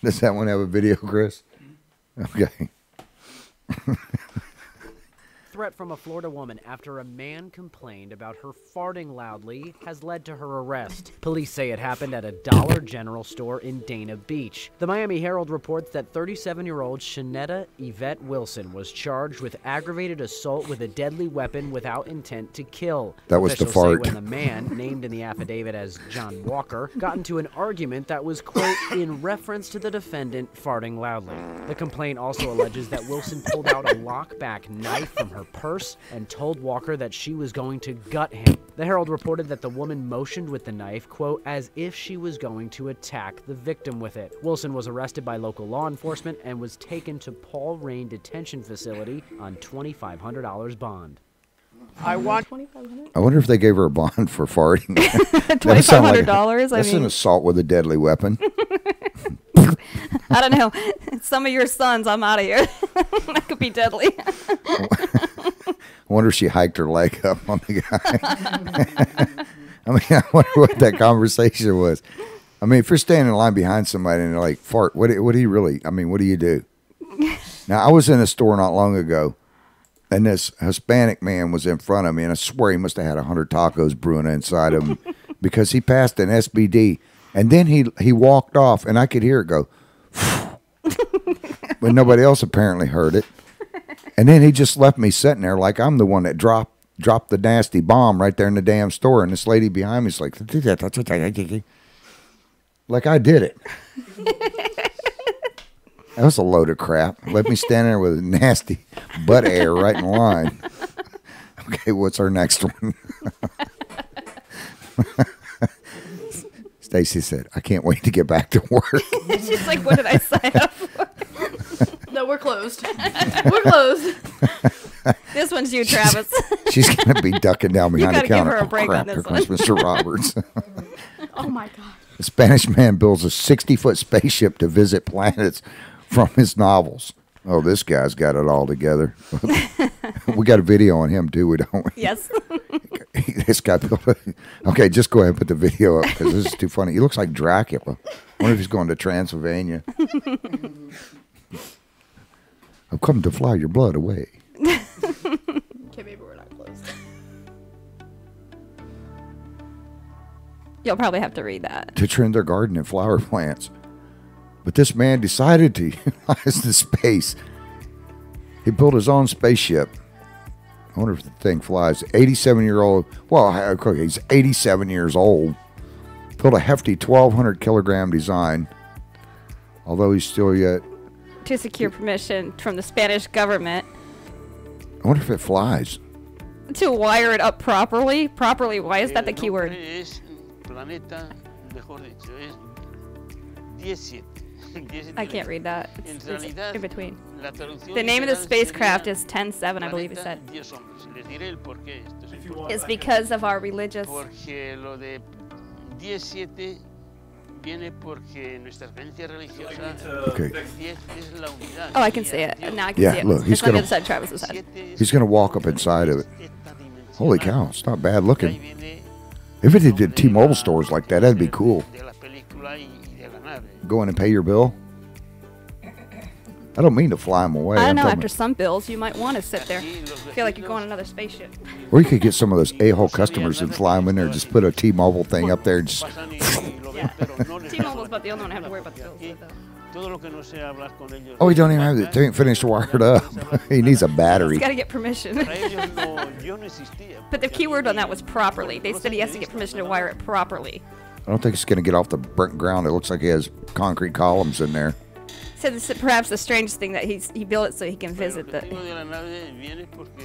Does that one have a video, Chris? Okay. Threat from a Florida woman after a man complained about her farting loudly has led to her arrest. Police say it happened at a Dollar General store in Dana Beach. The Miami Herald reports that 37-year-old Shanetta Yvette Wilson was charged with aggravated assault with a deadly weapon without intent to kill. That was the Officials say fart. when the man, named in the affidavit as John Walker, got into an argument that was, quote, in reference to the defendant farting loudly. The complaint also alleges that Wilson pulled out a lockback knife from her purse and told Walker that she was going to gut him. The Herald reported that the woman motioned with the knife, quote, as if she was going to attack the victim with it. Wilson was arrested by local law enforcement and was taken to Paul Rain Detention Facility on $2,500 bond. I want. $2,500? I wonder if they gave her a bond for farting. That would sound like $2,500. That's an assault with a deadly weapon. I don't know. Some of your sons, I'm out of here. That could be deadly. I wonder if she hiked her leg up on the guy. I mean, I wonder what that conversation was. I mean, if you're standing in line behind somebody and they're like, fart, what do you really, I mean, what do you do? Now, I was in a store not long ago, and this Hispanic man was in front of me, and I swear he must have had 100 tacos brewing inside of him because he passed an SBD, and then he walked off, and I could hear it go, but nobody else apparently heard it. And then he just left me sitting there like I'm the one that dropped the nasty bomb right there in the damn store. And this lady behind me is like, like I did it. That was a load of crap. Let me stand there with a nasty butt air right in line. Okay, what's our next one? Stacy said, I can't wait to get back to work. She's like, what did I sign up for? No, we're closed. We're closed. This one's you, Travis. She's going to be ducking down behind the gotta give counter. her a Oh, break crap, on this here comes one. Mr. Roberts. Oh my God. A Spanish man builds a 60-foot spaceship to visit planets from his novels. Oh, this guy's got it all together. We got a video on him, too, we don't we? Yes. This guy built Okay, just go ahead and put the video up because this is too funny. He looks like Dracula. I wonder if he's going to Transylvania. I've come to fly your blood away. Okay, maybe we're not closed. You'll probably have to read that. to trim their garden and flower plants. But this man decided to utilize the space. He built his own spaceship. I wonder if the thing flies. 87-year-old. Well, okay, he's 87 years old. Built a hefty 1,200 kilogram design. Although he's still yet. To secure permission from the Spanish government I wonder if it flies. to wire it up properly. Properly, why is that the key word? I can't read that. It's in between. The name of the spacecraft is 10-7, I believe it said. It's because of our religious. Porque lo de 17 viene porque nuestra creencia religiosa Okay. 10 es la unidad. Oh, I can see it. Now I can Yeah, see it. look, he's it's on the gonna- other side of Travis's head. He's going to walk up inside of it. Holy cow, it's not bad Ahí looking. viene If it did T-Mobile stores like that, that'd be cool. de la película y de la nave. Go in and pay your bill. I don't mean to fly him away. I I'm don't know, talking after some bills, you might want to sit there. Feel like you're going on another spaceship. Or you could get some of those a-hole customers and fly them in there. Just put a T-Mobile thing up there and just. Pasan y lo ven, pero no les T-Mobile's das about the only one I have to worry about the bills Aquí, with, though. todo lo que no sea hablar con ellos. Oh, he don't even have the thing finished wired up. He needs a battery. He's got to get permission. Para ellos no, yo no existía. But the porque key word aquí on that was properly. They said he has to get permission to wire it properly. I don't think it's going to get off the burnt ground. It looks like he has concrete columns in there. Said this is perhaps the strangest thing that he built it so he can Pero el visit the objetivo de la nave viene porque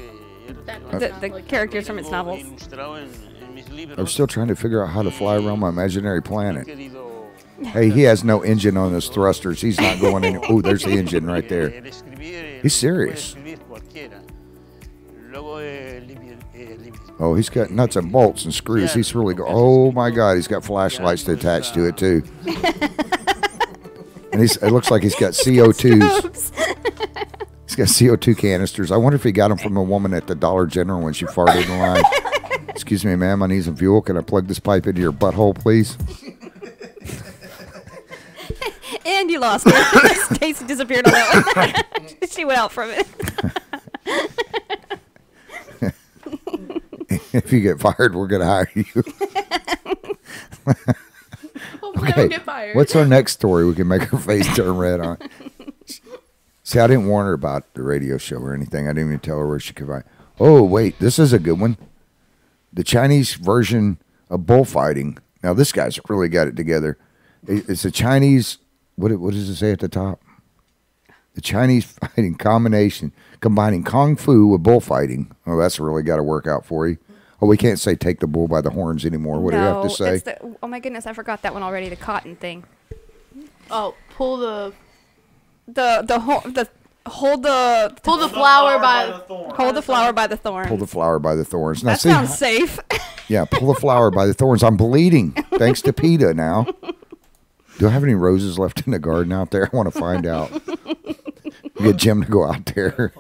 the characters from its novels. ilustrado en mis libros. I'm still trying to figure out how to fly around my imaginary planet. Querido Hey, he has no engine on his thrusters. He's not going any. Oh, there's the engine right there. el escribir, He's serious. puede escribir cualquiera. Luego Oh, he's got nuts and bolts and screws. He's really go. Oh my God, he's got flashlights to attach to it too. And it looks like he's got CO2s. He's got CO2 canisters. I wonder if he got them from a woman at the Dollar General when she farted in line. Excuse me, ma'am, I need some fuel. Can I plug this pipe into your butthole, please? And you lost her. Stacy disappeared on that one. She went out from it. If you get fired, we're going to hire you. Hopefully I don't get fired. What's our next story we can make her face turn red on? See, I didn't warn her about the radio show or anything. I didn't even tell her where she could find. Oh, wait, this is a good one. The Chinese version of bullfighting. Now, this guy's really got it together. It's a Chinese, what does it say at the top? The Chinese fighting combination, combining Kung Fu with bullfighting. Oh, that's really got to work out for you. Oh, we can't say take the bull by the horns anymore. What do you have to say? It's the, oh my goodness, I forgot that one already. The cotton thing. Oh, pull the Hold the flower by hold the flower by the thorn. Pull the flower by the thorns. Now, That see, sounds safe. yeah, pull the flower by the thorns. I'm bleeding, thanks to PETA now. Do I have any roses left in the garden out there? I want to find out. Get Jim to go out there.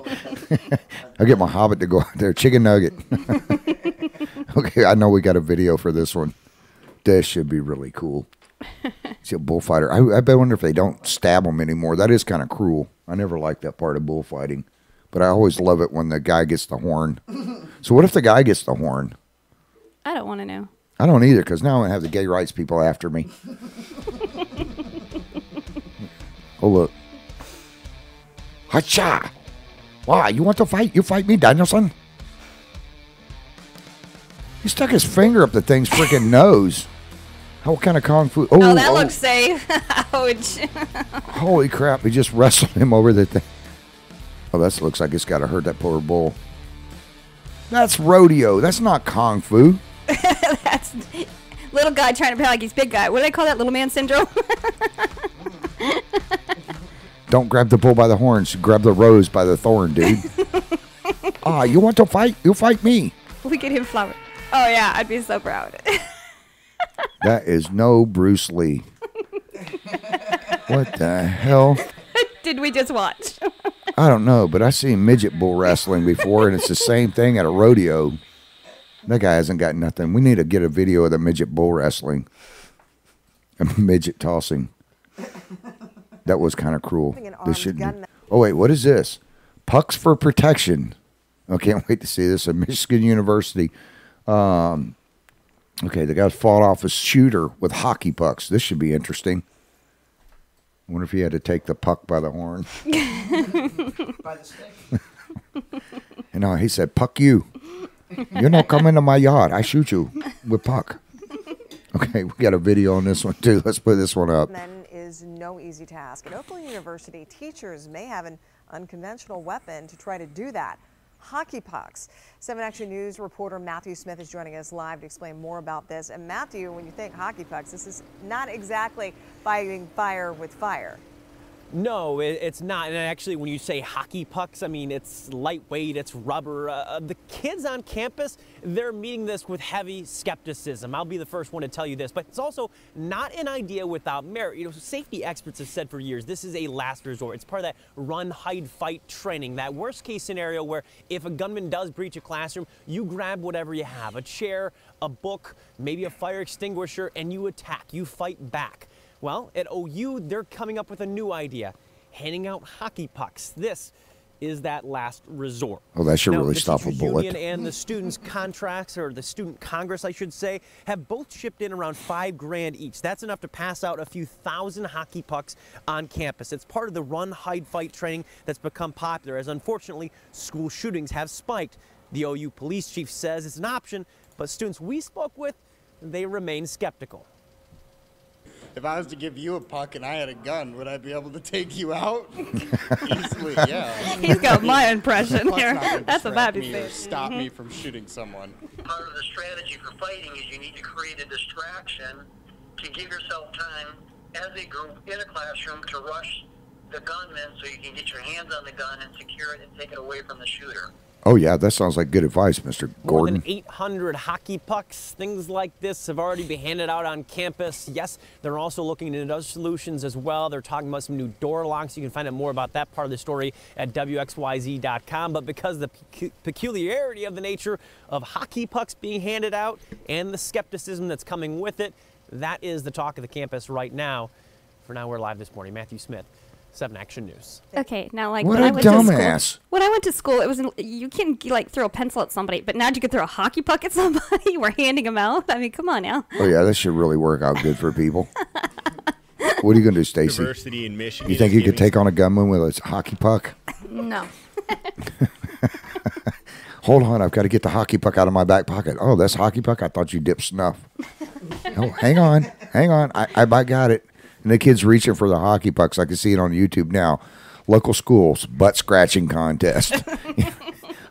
I'll get my hobbit to go out there. Chicken nugget. Okay, I know we got a video for this one. This should be really cool. See a bullfighter. I wonder if they don't stab them anymore. That is kind of cruel. I never liked that part of bullfighting. But I always love it when the guy gets the horn. So what if the guy gets the horn? I don't want to know. I don't either, because now I'm going to have the gay rights people after me. Oh, look. Hacha! Why, you want to fight? You fight me, Danielson? He stuck his finger up the thing's freaking nose. What kind of kung fu? Oh, that looks safe. Ouch. Holy crap, he just wrestled him over the thing. Oh, that looks like it's got to hurt that poor bull. That's rodeo. That's not kung fu. That's little guy trying to play like he's big guy. What do they call that? Little man syndrome? Don't grab the bull by the horns. Grab the rose by the thorn, dude. You want to fight? You fight me. We get him flower. Oh, yeah. I'd be so proud. That is no Bruce Lee. What the hell? Did we just watch? I don't know, but I've seen midget bull wrestling before, and it's the same thing at a rodeo. That guy hasn't got nothing. We need to get a video of the midget bull wrestling. And midget tossing. That was kind of cruel. This should be. Oh, wait, what is this? Pucks for Protection. I can't wait to see this at Michigan University. Okay, the guy fought off a shooter with hockey pucks. This should be interesting. I wonder if he had to take the puck by the horn. By the stick. And no, he said, "Puck you. You're not coming to my yard. I shoot you with puck." Okay, we got a video on this one too. Let's put this one up. Men is no easy task. At Oakland University, teachers may have an unconventional weapon to try to do that. Hockey pucks. 7 Action News reporter Matthew Smith is joining us live to explain more about this. And Matthew, when you think hockey pucks, this is not exactly fighting fire with fire. No, it's not. And actually, when you say hockey pucks, I mean, it's lightweight, it's rubber. The kids on campus, they're meeting this with heavy skepticism. I'll be the first one to tell you this, but it's also not an idea without merit. You know, safety experts have said for years, this is a last resort. It's part of that run, hide, fight training, that worst case scenario where if a gunman does breach a classroom, you grab whatever you have, a chair, a book, maybe a fire extinguisher, and you attack, you fight back. Well, at OU, they're coming up with a new idea, handing out hockey pucks. This is that last resort. Oh, that should Now, really the stop a Teachers bullet. Union and the Students' Contracts, or the Student Congress, I should say, have both shipped in around $5 grand each. That's enough to pass out a few thousand hockey pucks on campus. It's part of the run, hide, fight training that's become popular, as unfortunately, school shootings have spiked. The OU police chief says it's an option, but students we spoke with, they remain skeptical. If I was to give you a puck and I had a gun, would I be able to take you out? Easily, yeah. He's got my impression The puck's here. not gonna That's a distract bad me or mistake. stop me from shooting someone. Part of the strategy for fighting is you need to create a distraction to give yourself time as a group in a classroom to rush the gunman so you can get your hands on the gun and secure it and take it away from the shooter. Oh, yeah, that sounds like good advice, Mr. More Gordon. than 800 hockey pucks, things like this have already been handed out on campus. Yes, they're also looking into other solutions as well. They're talking about some new door locks. You can find out more about that part of the story at WXYZ.com. But because of the peculiarity of the nature of hockey pucks being handed out and the skepticism that's coming with it, that is the talk of the campus right now. For now, we're live this morning. Matthew Smith, 7 Action News. Okay, now like What when a I went to dumbass. school, when I went to school, it was you can like throw a pencil at somebody, but now you can throw a hockey puck at somebody. We're handing them out. I mean, come on now. Oh, yeah, that should really work out good for people. What are you going to do, Stacy? Diversity in Michigan. You think is you could giving- take on a gunman with a hockey puck? No. Hold on, I've got to get the hockey puck out of my back pocket. Oh, that's hockey puck? I thought you dipped snuff. Oh, hang on. I got it. And the kid's reaching for the hockey pucks. I can see it on YouTube now. Local schools, butt scratching contest.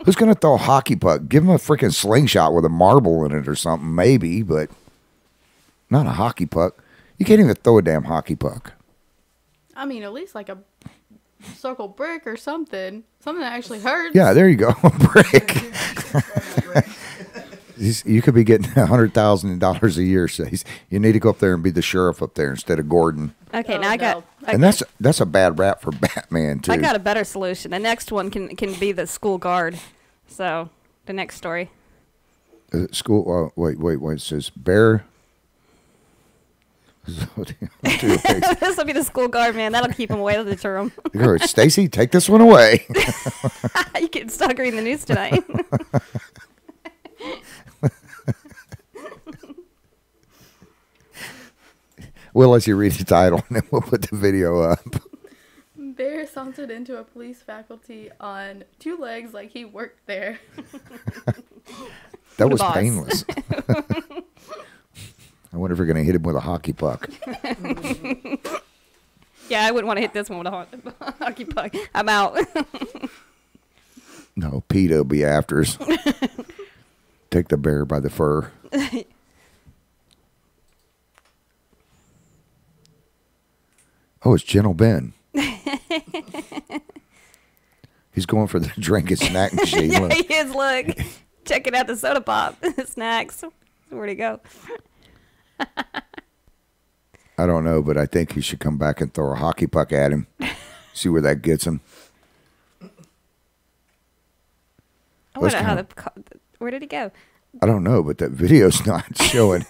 Who's going to throw a hockey puck? Give him a freaking slingshot with a marble in it or something, maybe, but not a hockey puck. You can't even throw a damn hockey puck. I mean, at least like a circle brick or something. Something that actually hurts. Yeah, there you go. Brick. You could be getting $100,000 a year. Says you need to go up there and be the sheriff up there instead of Gordon. Okay, Oh, now I got. And that's a bad rap for Batman too. I got a better solution. The next one can be the school guard. So the next story. School. Wait. It says bear. This will be the school guard, man. That'll keep him away to deter him. Stacy, take this one away. You can start reading the news tonight. We'll let you read the title and then we'll put the video up. Bear sauntered into a police faculty on 2 legs like he worked there. That was boss. painless. I wonder if you're going to hit him with a hockey puck. Yeah, I wouldn't want to hit this one with a hockey puck. I'm out. No, PETA will be after us. Take the bear by the fur. Oh, it's Gentle Ben. He's going for the drink and snack machine. Yeah, Look. he is. Look, checking out the soda pop snacks. Where'd he go? I don't know, but I think he should come back and throw a hockey puck at him. See where that gets him. I wonder how where did he go? I don't know, but that video's not showing.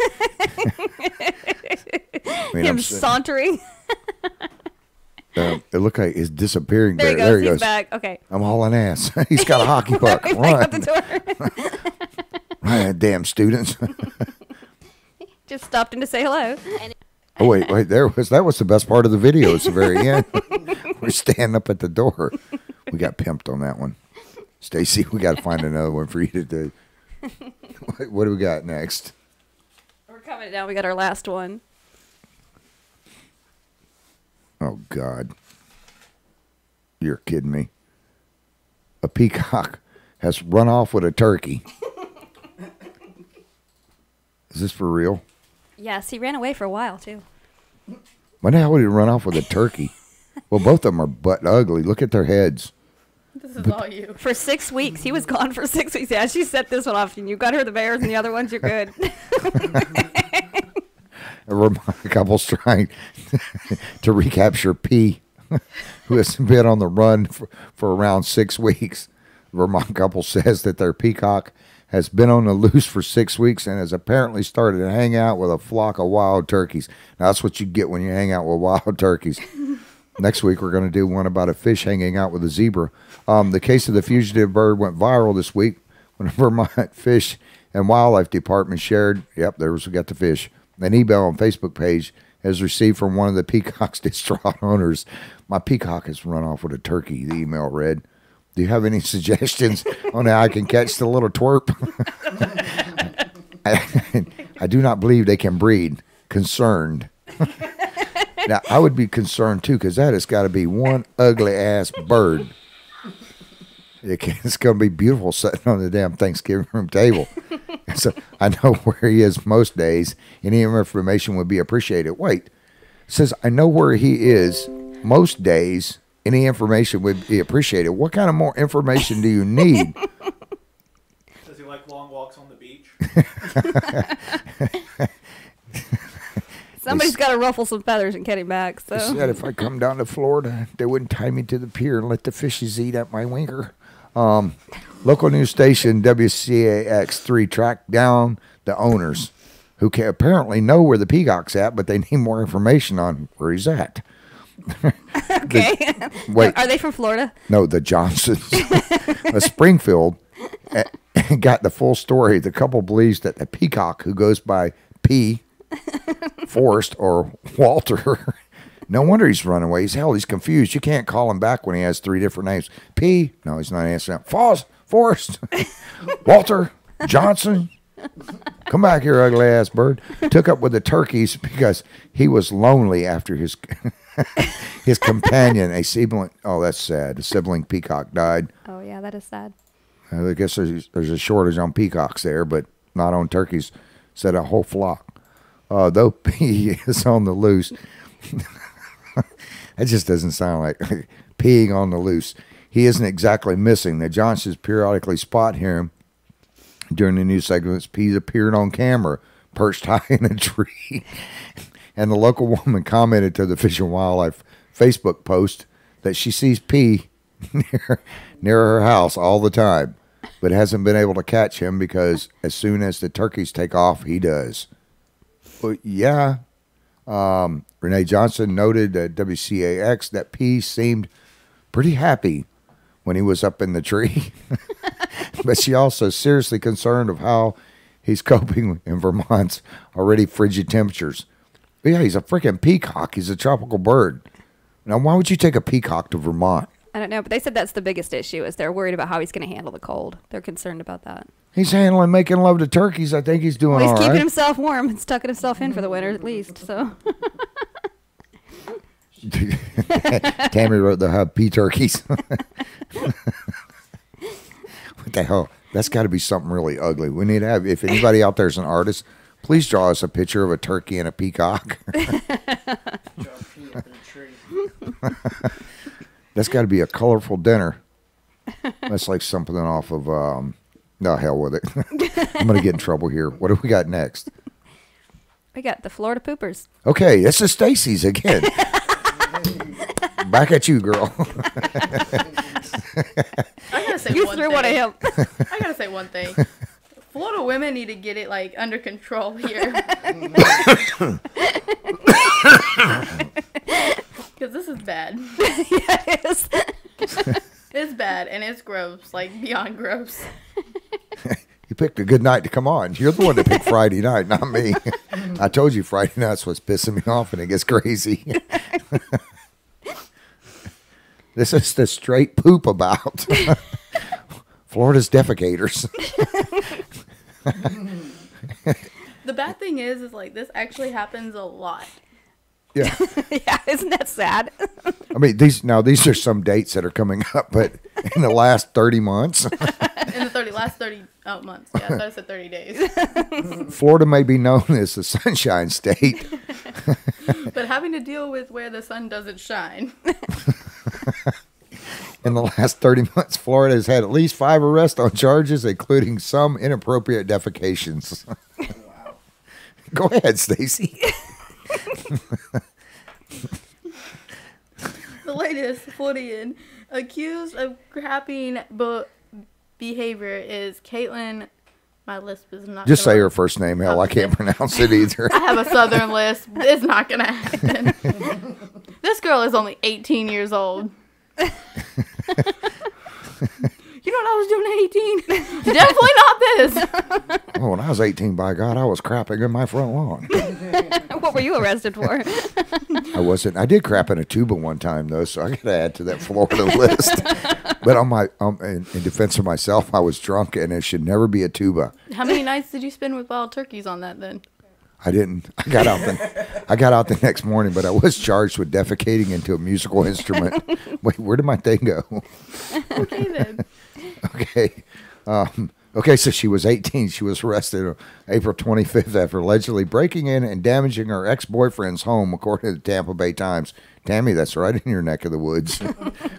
Him sauntering. It looked like he's disappearing. There he goes. There he He's goes. back. Okay. I'm hauling ass. He's got a hockey puck. Back Run. out the door. Run, damn students. Just stopped in to say hello. Oh wait, that was the best part of the video. It's the very end. We're standing up at the door. We got pimped on that one. Stacy, we got to find another one for you to do. What do we got next? We're coming down. We got our last one. Oh God, you're kidding me. A peacock has run off with a turkey. Is this for real? Yes, he ran away for a while, too. When the hell would he run off with a turkey? Well, both of them are butt ugly. Look at their heads. This is all you. For 6 weeks. He was gone for 6 weeks. Yeah, she set this one off. And you got her the bears and the other ones, you're good. A Vermont couple's trying to recapture P, who has been on the run for around 6 weeks. The Vermont couple says that their peacock has been on the loose for 6 weeks and has apparently started to hang out with a flock of wild turkeys. Now, that's what you get when you hang out with wild turkeys. Next week, we're going to do one about a fish hanging out with a zebra. The case of the fugitive bird went viral this week when the Vermont Fish and Wildlife Department shared, we got the fish, an email on Facebook page has received from one of the peacock's distraught owners. My peacock has run off with a turkey, the email read. Do you have any suggestions on how I can catch the little twerp? I do not believe they can breed. Concerned. Now, I would be concerned, too, because that has got to be one ugly-ass bird. It's going to be beautiful sitting on the damn Thanksgiving room table. So I know where he is most days. Any information would be appreciated. Wait. It says, I know where he is most days. Any information would be appreciated. What kind of more information do you need? Does he like long walks on the beach? Somebody's got to ruffle some feathers and get him back. So. He said if I come down to Florida, they wouldn't tie me to the pier and let the fishes eat at my winker. Local news station WCAX3 tracked down the owners who can apparently know where the peacock's at, but they need more information on where he's at. Okay. Wait. Are they from Florida? No, the Johnsons. Springfield got the full story. The couple believes that the peacock, who goes by P, Forrest, or Walter, no wonder he's run away. He's confused. You can't call him back when he has 3 different names. P, no, he's not answering. Forrest, Walter, Johnson. Come back here, ugly ass bird. Took up with the turkeys because he was lonely after his his companion, a sibling. Oh, that's sad. A sibling peacock died. Oh yeah, that is sad. I guess there's a shortage on peacocks there, but not on turkeys. Said a whole flock. Though P is on the loose, that just doesn't sound like peeing on the loose. He isn't exactly missing. The Johnsons periodically spot him during the news segments. P's appeared on camera, perched high in a tree. And the local woman commented to the Fish and Wildlife Facebook post that she sees P near her house all the time, but hasn't been able to catch him because as soon as the turkeys take off, he does. But yeah, Renee Johnson noted at WCAX that P seemed pretty happy when he was up in the tree. But she also seriously concerned of how he's coping in Vermont's already frigid temperatures. But yeah, he's a freaking peacock. He's a tropical bird. Now, why would you take a peacock to Vermont? I don't know, but they said that's the biggest issue is they're worried about how he's going to handle the cold. They're concerned about that. He's making love to turkeys. I think he's doing well, all he's right. keeping himself warm and stucking himself in for the winter at least. So. Tammy wrote they'll have pea turkeys. What the hell? That's got to be something really ugly. We need to have, if anybody out there is an artist, please draw us a picture of a turkey and a peacock. That's got to be a colorful dinner. That's like something off of, no, hell with it. I'm going to get in trouble here. What do we got next? We got the Florida poopers. Okay, this is Stacy's again. Back at you, girl. I gotta say you one threw thing. one at him. I gotta say one thing. Florida women need to get it like under control here. Because this is bad. Yeah, it is. It's bad and it's gross, like beyond gross. You picked a good night to come on. You're the one that picked Friday night, not me. I told you Friday night's what's pissing me off, and it gets crazy. This is the straight poop about Florida's defecators. The bad thing is like this actually happens a lot. Yeah. Yeah, isn't that sad? I mean, these are some dates that are coming up, but in the last 30 months. In the last 30 months. Yeah, I thought I said 30 days. Florida may be known as the Sunshine State. But having to deal with where the sun doesn't shine. In the last 30 months, Florida has had at least 5 arrests on charges, including some inappropriate defecations. Wow. Go ahead, Stacy. The latest Floridian accused of crapping behavior is Caitlin. My lisp is not. Just say her first name. Hell, I can't pronounce it either. I have a southern lisp. It's not going to happen. This girl is only 18 years old. You know what I was doing at 18? Definitely not this. Oh, when I was 18, by God, I was crapping in my front lawn. What were you arrested for? I wasn't. I did crap in a tuba one time, though, so I got to add to that Florida list. But in defense of myself, I was drunk, and it should never be a tuba. How many nights did you spend with wild turkeys on that then? I didn't. I got out the next morning, but I was charged with defecating into a musical instrument. Wait, where did my thing go? Okay, then. Okay. Okay, so she was 18. She was arrested on April 25th after allegedly breaking in and damaging her ex-boyfriend's home, according to the Tampa Bay Times. Tammy, that's right in your neck of the woods.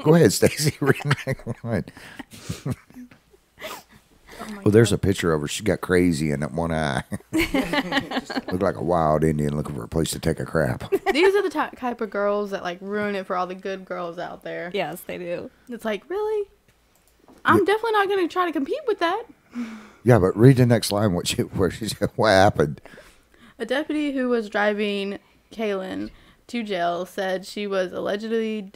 Go ahead, Stacy. Read the next line. Oh, there's a picture of her. She got crazy in that one eye. Looked like a wild Indian looking for a place to take a crap. These are the type of girls that like ruin it for all the good girls out there. Yes, they do. It's like, really? I'm definitely not going to try to compete with that. Yeah, but read the next line. What happened? A deputy who was driving Kaylin to jail said she was allegedly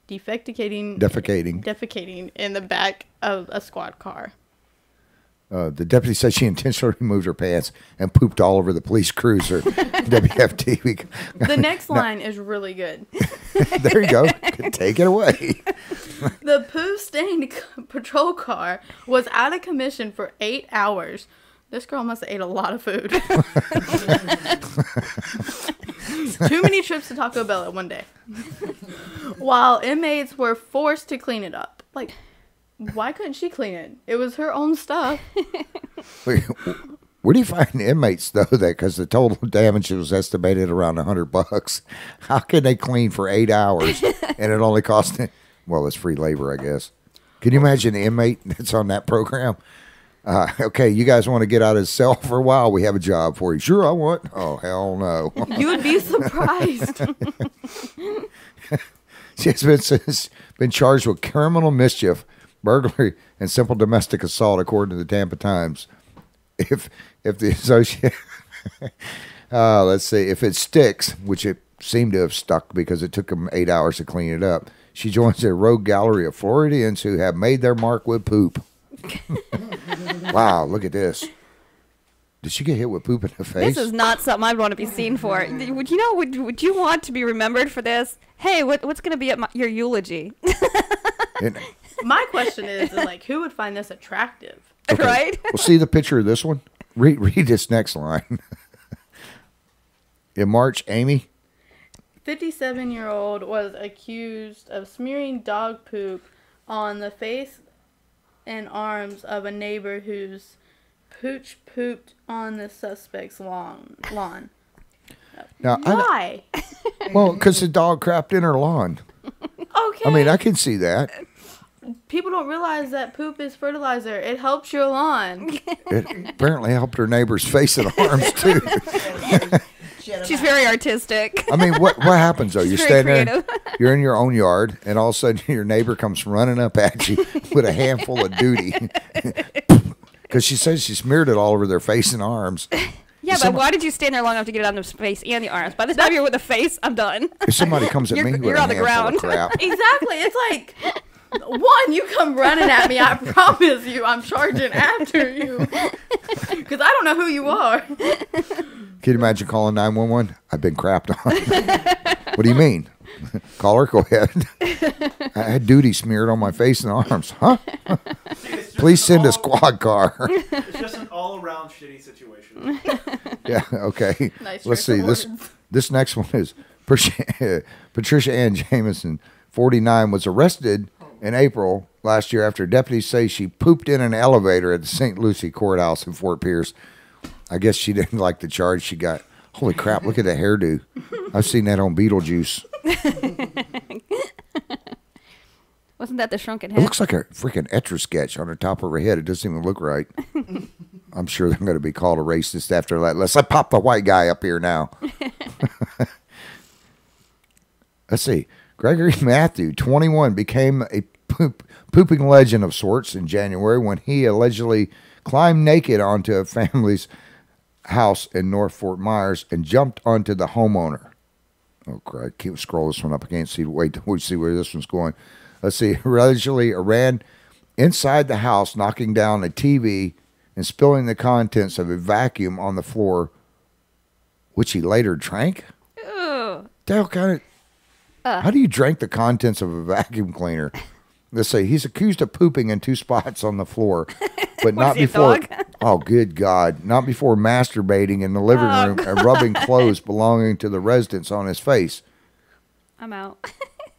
defecating in the back of a squad car. The deputy said she intentionally removed her pants and pooped all over the police cruiser. WFT. The next line is really good. There you go. Take it away. The poo-stained patrol car was out of commission for 8 hours. This girl must have ate a lot of food. Too many trips to Taco Bell in one day. While inmates were forced to clean it up. Like, why couldn't she clean it? It was her own stuff. Wait, where do you find inmates, though, that because the total damage was estimated around $100? How can they clean for 8 hours and it only cost them? Well, it's free labor, I guess. Can you imagine the inmate that's on that program? Okay, you guys want to get out of his cell for a while? We have a job for you. Sure, I want. Oh, hell no. You would be surprised. She has been charged with criminal mischief, burglary, and simple domestic assault, according to the Tampa Times. If the associate, let's see, if it sticks, which it seemed to have stuck because it took them 8 hours to clean it up, she joins a rogue gallery of Floridians who have made their mark with poop. Wow, look at this. Did she get hit with poop in the face? This is not something I'd want to be seen for. Would you want to be remembered for this? Hey, what's going to be at your eulogy? My question is, like, who would find this attractive? Okay. Right? Well, see the picture of this one? Read this next line. In March, Amy? 57-year-old was accused of smearing dog poop on the face and arms of a neighbor whose pooch pooped on the suspect's lawn. Now, why? Well, because the dog crapped in her lawn. Okay. I mean, I can see that. People don't realize that poop is fertilizer. It helps your lawn. It apparently helped her neighbor's face and arms, too. She's very artistic. I mean, what happens, though? She's You're very standing there, creative. you're in your own yard, and all of a sudden your neighbor comes running up at you with a handful of duty. Because she says she smeared it all over their face and arms. Yeah, but why did you stand there long enough to get it on the face and the arms? By the time you're with the face, I'm done. If somebody comes at me with you're a on the handful ground. of crap. Exactly. It's like, One, you come running at me. I promise you, I'm charging after you. Because I don't know who you are. Can you imagine calling 911? I've been crapped on. What do you mean? Caller, go ahead. I had duty smeared on my face and arms. Huh? Please send a squad car. It's just an all-around shitty situation. Yeah, okay. Nice Let's choice see. of This next one is Patricia Ann Jamison, 49, was arrested in April last year after deputies say she pooped in an elevator at the St. Lucie Courthouse in Fort Pierce. I guess she didn't like the charge she got. Holy crap, look at the hairdo. I've seen that on Beetlejuice. Wasn't that the shrunken It head? looks like a freaking Etch-a-Sketch on the top of her head. It doesn't even look right. I'm sure they're going to be called a racist after that. Let's pop the white guy up here now. Let's see. Gregory Matthew, 21, became a pooping legend of sorts in January when he allegedly climbed naked onto a family's house in North Fort Myers and jumped onto the homeowner. Oh, crap. Keep scroll this one up. I can't see. Wait till we see where this one's going. Let's see. Allegedly ran inside the house, knocking down a TV and spilling the contents of a vacuum on the floor, which he later drank. Ew. The hell kind of... How do you drink the contents of a vacuum cleaner? Let's say he's accused of pooping in 2 spots on the floor, but not before. Oh, good God! Not before masturbating in the living room and rubbing clothes belonging to the residents on his face. I'm out.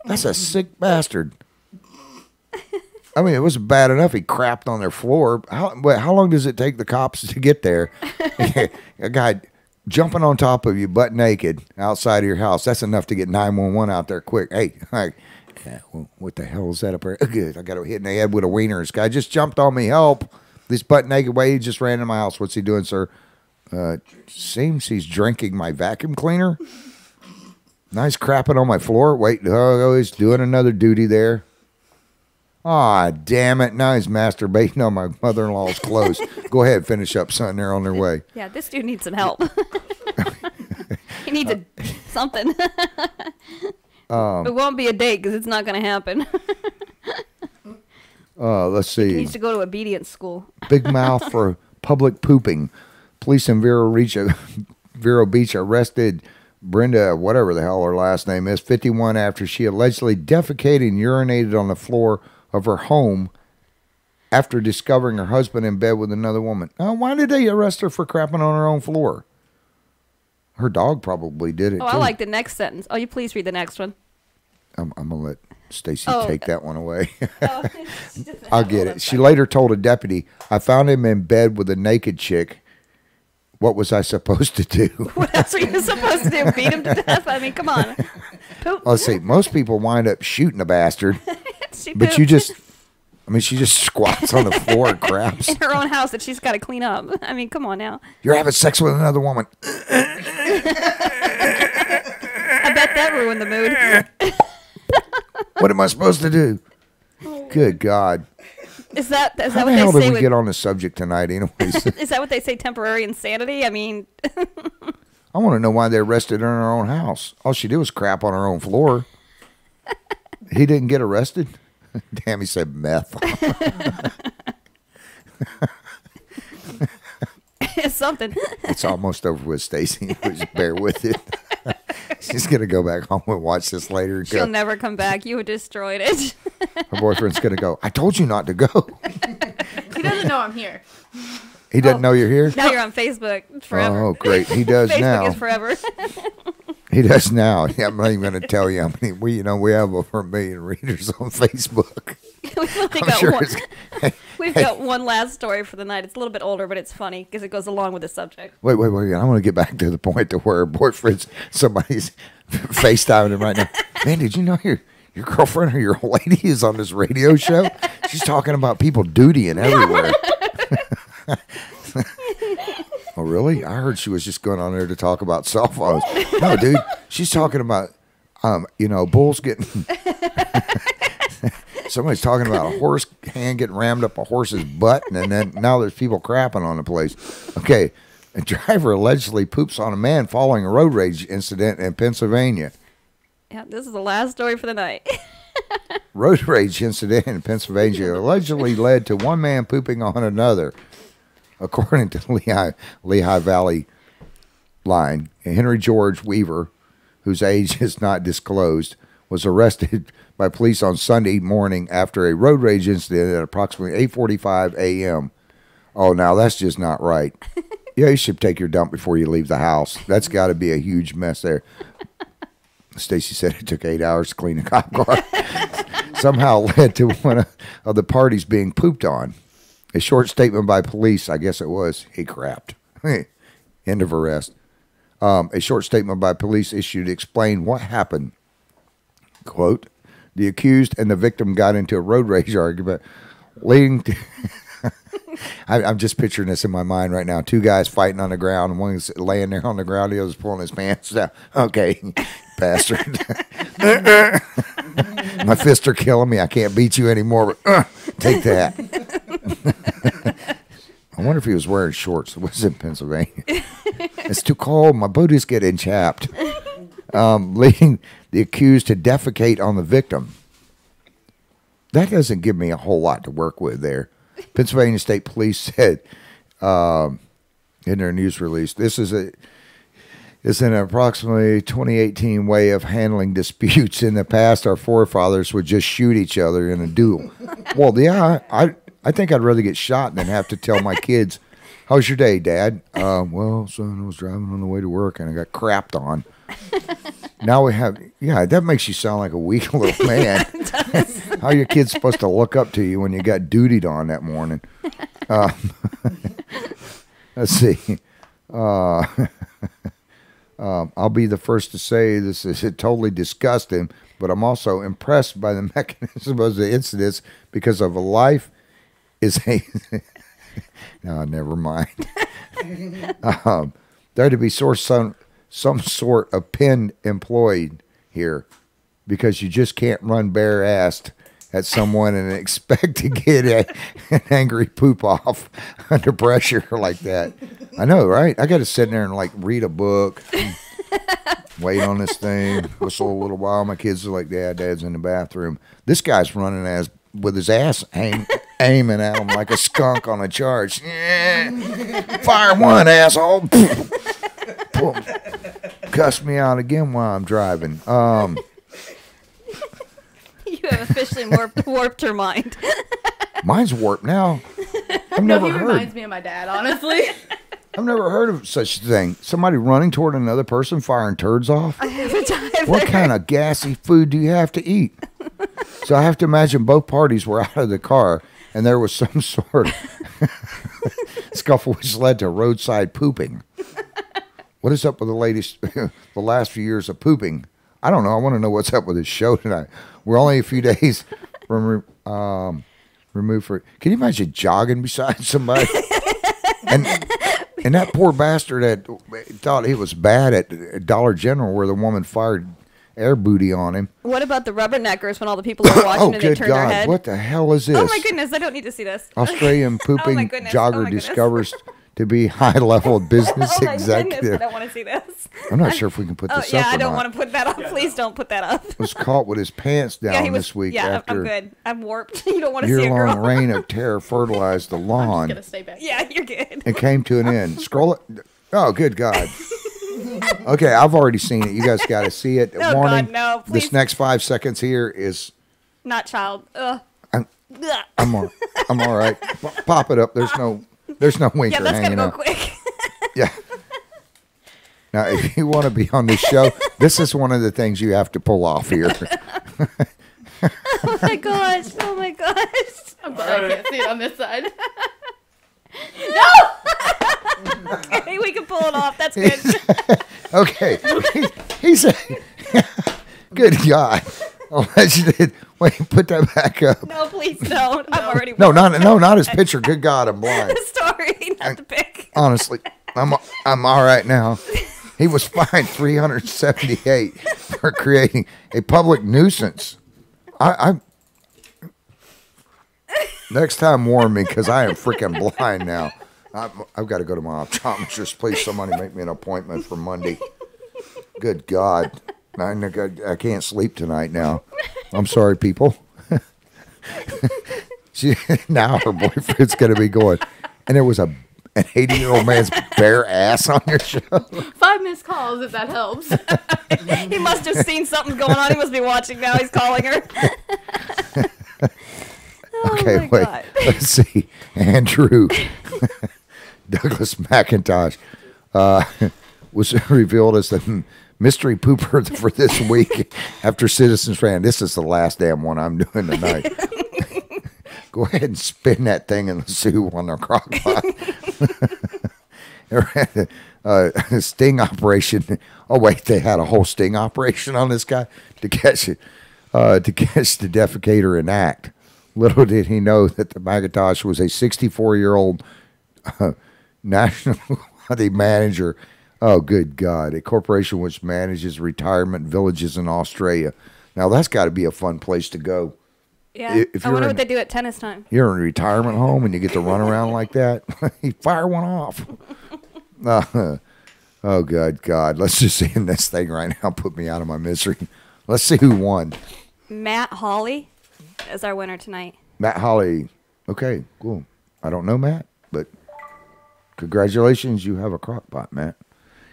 That's a sick bastard. I mean, it was bad enough he crapped on their floor. How long does it take the cops to get there? A guy jumping on top of you, butt naked, outside of your house. That's enough to get 911 out there quick. Hey, what the hell is that up there? Good. I got hit in the head with a wiener. This guy just jumped on me. Help. This butt naked way, he just ran in my house. What's he doing, sir? Seems he's drinking my vacuum cleaner. Nice crapping on my floor. Wait, he's doing another duty there. Aw, damn it. Now he's masturbating on my mother-in-law's clothes. Go ahead, finish up, son. They're on their way. Yeah, this dude needs some help. He needs something. It won't be a date because it's not going to happen. Let's see. He needs to go to obedience school. Big mouth for public pooping. Police in Vero Beach arrested Brenda, whatever the hell her last name is, 51, after she allegedly defecated and urinated on the floor of her home after discovering her husband in bed with another woman. Now, why did they arrest her for crapping on her own floor? Her dog probably did it, too. I like the next sentence. Oh, you please read the next one. I'm going to let Stacy Oh. take that one away. I'll get it. She later told a deputy, I found him in bed with a naked chick. What was I supposed to do? What else are you supposed to do? Beat him to death? I mean, come on. Poop. Let's see. Most people wind up shooting a bastard. She But pooped. you just, she just squats on the floor and craps. in her own house that she's got to clean up. I mean, come on now. You're having sex with another woman. I bet that ruined the mood. What am I supposed to do? Good God. Is that How what the they hell say? did we with- get on the subject tonight anyways? Is that what they say? Temporary insanity? I mean, I want to know why they arrested her in her own house. All she did was crap on her own floor. He didn't get arrested? Damn, he said meth. it's something. It's almost over with, Stacy. Just bear with it. She's going to go back home and watch this later. And She'll go, never come back. You destroyed it. her boyfriend's going to go, I told you not to go. He doesn't know I'm here. He doesn't know you're here? Now you're on Facebook forever. Oh, great. He does Facebook now. is forever. He does now. Yeah, I'm not even going to tell you how many. We have over 1 million readers on Facebook. We've got one last story for the night. It's a little bit older, but it's funny because it goes along with the subject. Wait. I want to get back to the point to where somebody's FaceTiming him right now. Man, did you know your girlfriend or your old lady is on this radio show? She's talking about people dutying everywhere. Oh, really? I heard she was just going on there to talk about cell phones. No, dude. She's talking about, bulls getting... Somebody's talking about a horse hand getting rammed up a horse's butt, and then now there's people crapping on the place. Okay. A driver allegedly poops on a man following a road rage incident in Pennsylvania. Yeah, this is the last story for the night. Road rage incident in Pennsylvania allegedly led to one man pooping on another, according to Lehigh Valley Line. Henry George Weaver, whose age is not disclosed, was arrested by police on Sunday morning after a road rage incident at approximately 8:45 a.m. Oh, now that's just not right. Yeah, you should take your dump before you leave the house. That's got to be a huge mess there. Stacy said it took 8 hours to clean a cop car. Somehow led to one of the parties being pooped on. A short statement by police, I guess it was, he crapped. End of arrest. A short statement by police issued to explain what happened. Quote, the accused and the victim got into a road rage argument leading to... I'm just picturing this in my mind right now. Two guys fighting on the ground. One's laying there on the ground. The other's pulling his pants down. Okay, bastard. My fists are killing me. I can't beat you anymore, but take that. I wonder if he was wearing shorts. It was in Pennsylvania. It's too cold. My booties get enchapped. Leading the accused to defecate on the victim. That doesn't give me a whole lot to work with there. Pennsylvania State Police said in their news release, this is an approximately 2018 way of handling disputes. In the past, our forefathers would just shoot each other in a duel. Well, yeah, I think I'd rather get shot than have to tell my kids, how's your day, Dad? Well, son, I was driving on the way to work and I got crapped on. Now we have, yeah, that makes you sound like a weak little man. How are your kids supposed to look up to you when you got dutied on that morning? Let's see. I'll be the first to say this is totally disgusting, but I'm also impressed by the mechanism of the incidents because of a life is a... No, never mind. There to be some sort of pin employed here because you just can't run bare-assed at someone and expect to get an angry poop off under pressure like that. I know, right? I got to sit there and like read a book, wait on this thing, whistle a little while. My kids are like, Dad's in the bathroom. This guy's running with his ass aiming at him like a skunk on a charge. Fire one, asshole. Cuss me out again while I'm driving. You have officially warped your mind. Mine's warped now. I've No, never he heard. reminds me of my dad, honestly. I've never heard of such a thing. Somebody running toward another person firing turds off. What kind of gassy food do you have to eat? So I have to imagine both parties were out of the car and there was some sort of scuffle which led to roadside pooping. What is up with the last few years of pooping? I don't know. I want to know what's up with this show tonight. We're only a few days from removed for it. Can you imagine jogging beside somebody? And that poor bastard that thought he was bad at Dollar General where the woman fired air booty on him. What about the rubberneckers when all the people are watching and they turn their head? What the hell is this? Oh my goodness, I don't need to see this. Australian pooping jogger discovers to be high-level business executive. Goodness, I don't want to see this. I'm not sure if we can put this up yeah, or I don't not. want to put that up. Please don't put that up. Was caught with his pants down this week after I'm good. I'm warped. You don't want to see a girl. year-long reign of terror fertilized the lawn. I'm just gonna stay back. Yeah, you're good. It came to an end. Scroll it. Oh, good God. Okay, I've already seen it. You guys got to see it. Oh, Warning. God, no, please. This next 5 seconds here is... Not child. Ugh. I'm all right. Pop it up. There's no winker Yeah, that's hanging gotta go out. quick. Yeah. Now, if you want to be on this show, this is one of the things you have to pull off here. Oh my gosh. Oh my gosh. I'm glad I can't see it on this side. Okay, we can pull it off. That's good. Okay. He's a good God. Wait, put that back up. No, please don't. I'm already. No, not his picture. Good God, I'm blind. The story, not the pic. Honestly, I'm all right now. He was fined $378 for creating a public nuisance. Next time, warn me because I am freaking blind now. I've got to go to my optometrist. Please, somebody make me an appointment for Monday. Good God, I can't sleep tonight now. I'm sorry, people. Now her boyfriend's going to be going, and there was an 80-year-old man's bare ass on your show. 5 missed calls, if that helps. He must have seen something going on. He must be watching now. He's calling her. Okay, wait. God. Let's see. Andrew Douglas McIntosh was revealed as the mystery pooper for this week after Citizens ran. This is the last damn one I'm doing tonight. Go ahead and spin that thing in the soup on the crock pot. Sting operation. Oh wait, they had a whole sting operation on this guy to catch it, the defecator in act. Little did he know that the McIntosh was a 64-year-old national manager. Oh, good God! A corporation which manages retirement villages in Australia. Now that's got to be a fun place to go. Yeah, I wonder what they do at tennis time. You're in a retirement home and you get to run around like that. You fire one off. Oh, good God. Let's just end this thing right now. Put me out of my misery. Let's see who won. Matt Hawley is our winner tonight. Matt Hawley. Okay, cool. I don't know Matt, but congratulations. You have a crock pot, Matt.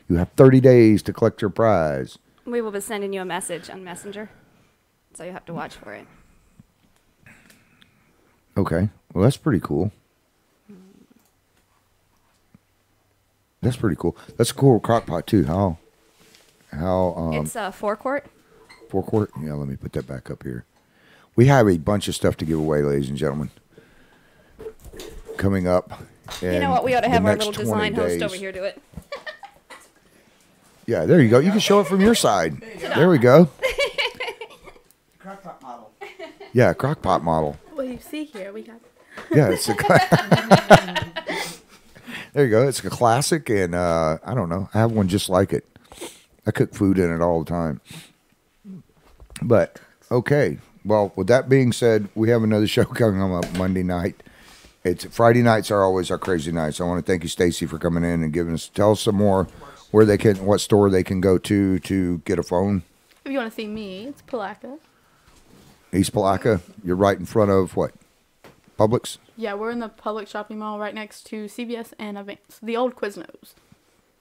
You have 30 days to collect your prize. We will be sending you a message on Messenger, so you have to watch for it. Okay. Well, that's pretty cool. That's pretty cool. That's a cool crock pot, too. How it's a 4-quart. 4-quart? Yeah, let me put that back up here. We have a bunch of stuff to give away, ladies and gentlemen, coming up. You know what? We ought to have our little design host over here do it. Yeah, there you go. You can show it from your side. There we go. Crock-pot model. Yeah, crock pot model. Well, you see here, we got... Yeah, it's a... There you go. It's a classic, and I don't know. I have one just like it. I cook food in it all the time. But, okay. Well, with that being said, we have another show coming up Monday night. It's Friday nights are always our crazy nights. I want to thank you, Stacy, for coming in and giving us. Tell us some more where they can, what store they can go to get a phone. If you want to see me, it's Palaca. East Palaca. You're right in front of what? Publix? Yeah, we're in the Publix shopping mall right next to CVS and Advance. The old Quiznos.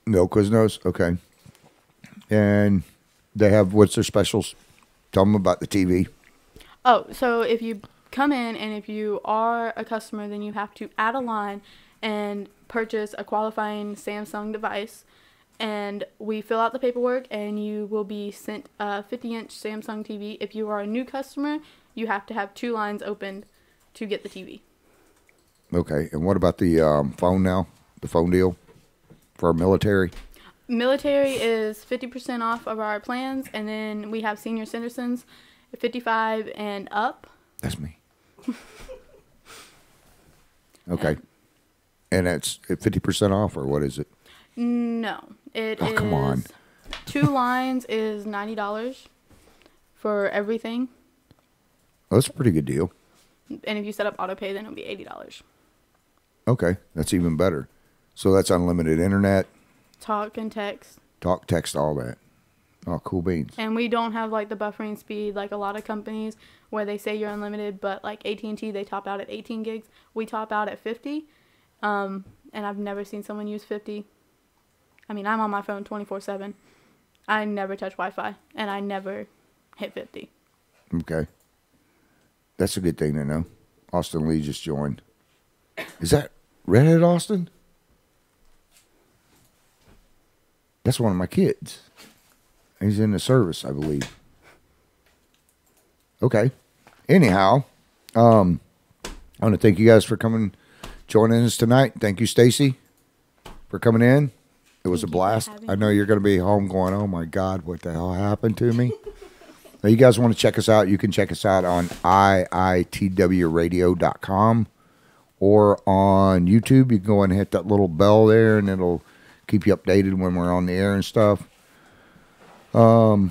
No Quiznos? Okay. And they have, what's their specials? Tell them about the TV. Oh, so if you come in and if you are a customer, then you have to add a line and purchase a qualifying Samsung device. And we fill out the paperwork and you will be sent a 50-inch Samsung TV. If you are a new customer, you have to have 2 lines opened to get the TV. Okay. And what about the phone now? The phone deal for our military? Military is 50% off of our plans, and then we have senior citizens, 55 and up. That's me. Okay. And it's 50% off, or what is it? No. It is. Come on. 2 lines is $90 for everything. Well, that's a pretty good deal. And if you set up auto pay, then it'll be $80. Okay. That's even better. So that's unlimited internet. Talk and text. Talk, text, all that. Oh, cool beans. And we don't have like the buffering speed like a lot of companies where they say you're unlimited, but like AT&T, they top out at 18 gigs. We top out at 50. And I've never seen someone use 50. I mean, I'm on my phone 24/7. I never touch Wi-Fi, and I never hit 50. Okay. That's a good thing to know. Austin Lee just joined. Is that Redhead Austin? That's one of my kids. He's in the service, I believe. Okay. Anyhow, I want to thank you guys for coming, joining us tonight. Thank you, Stacy, for coming in. It was a blast. I know you're going to be home going, oh my God, what the hell happened to me? Now, you guys want to check us out, you can check us out on IITWradio.com or on YouTube. You can go and hit that little bell there, and it'll keep you updated when we're on the air and stuff. And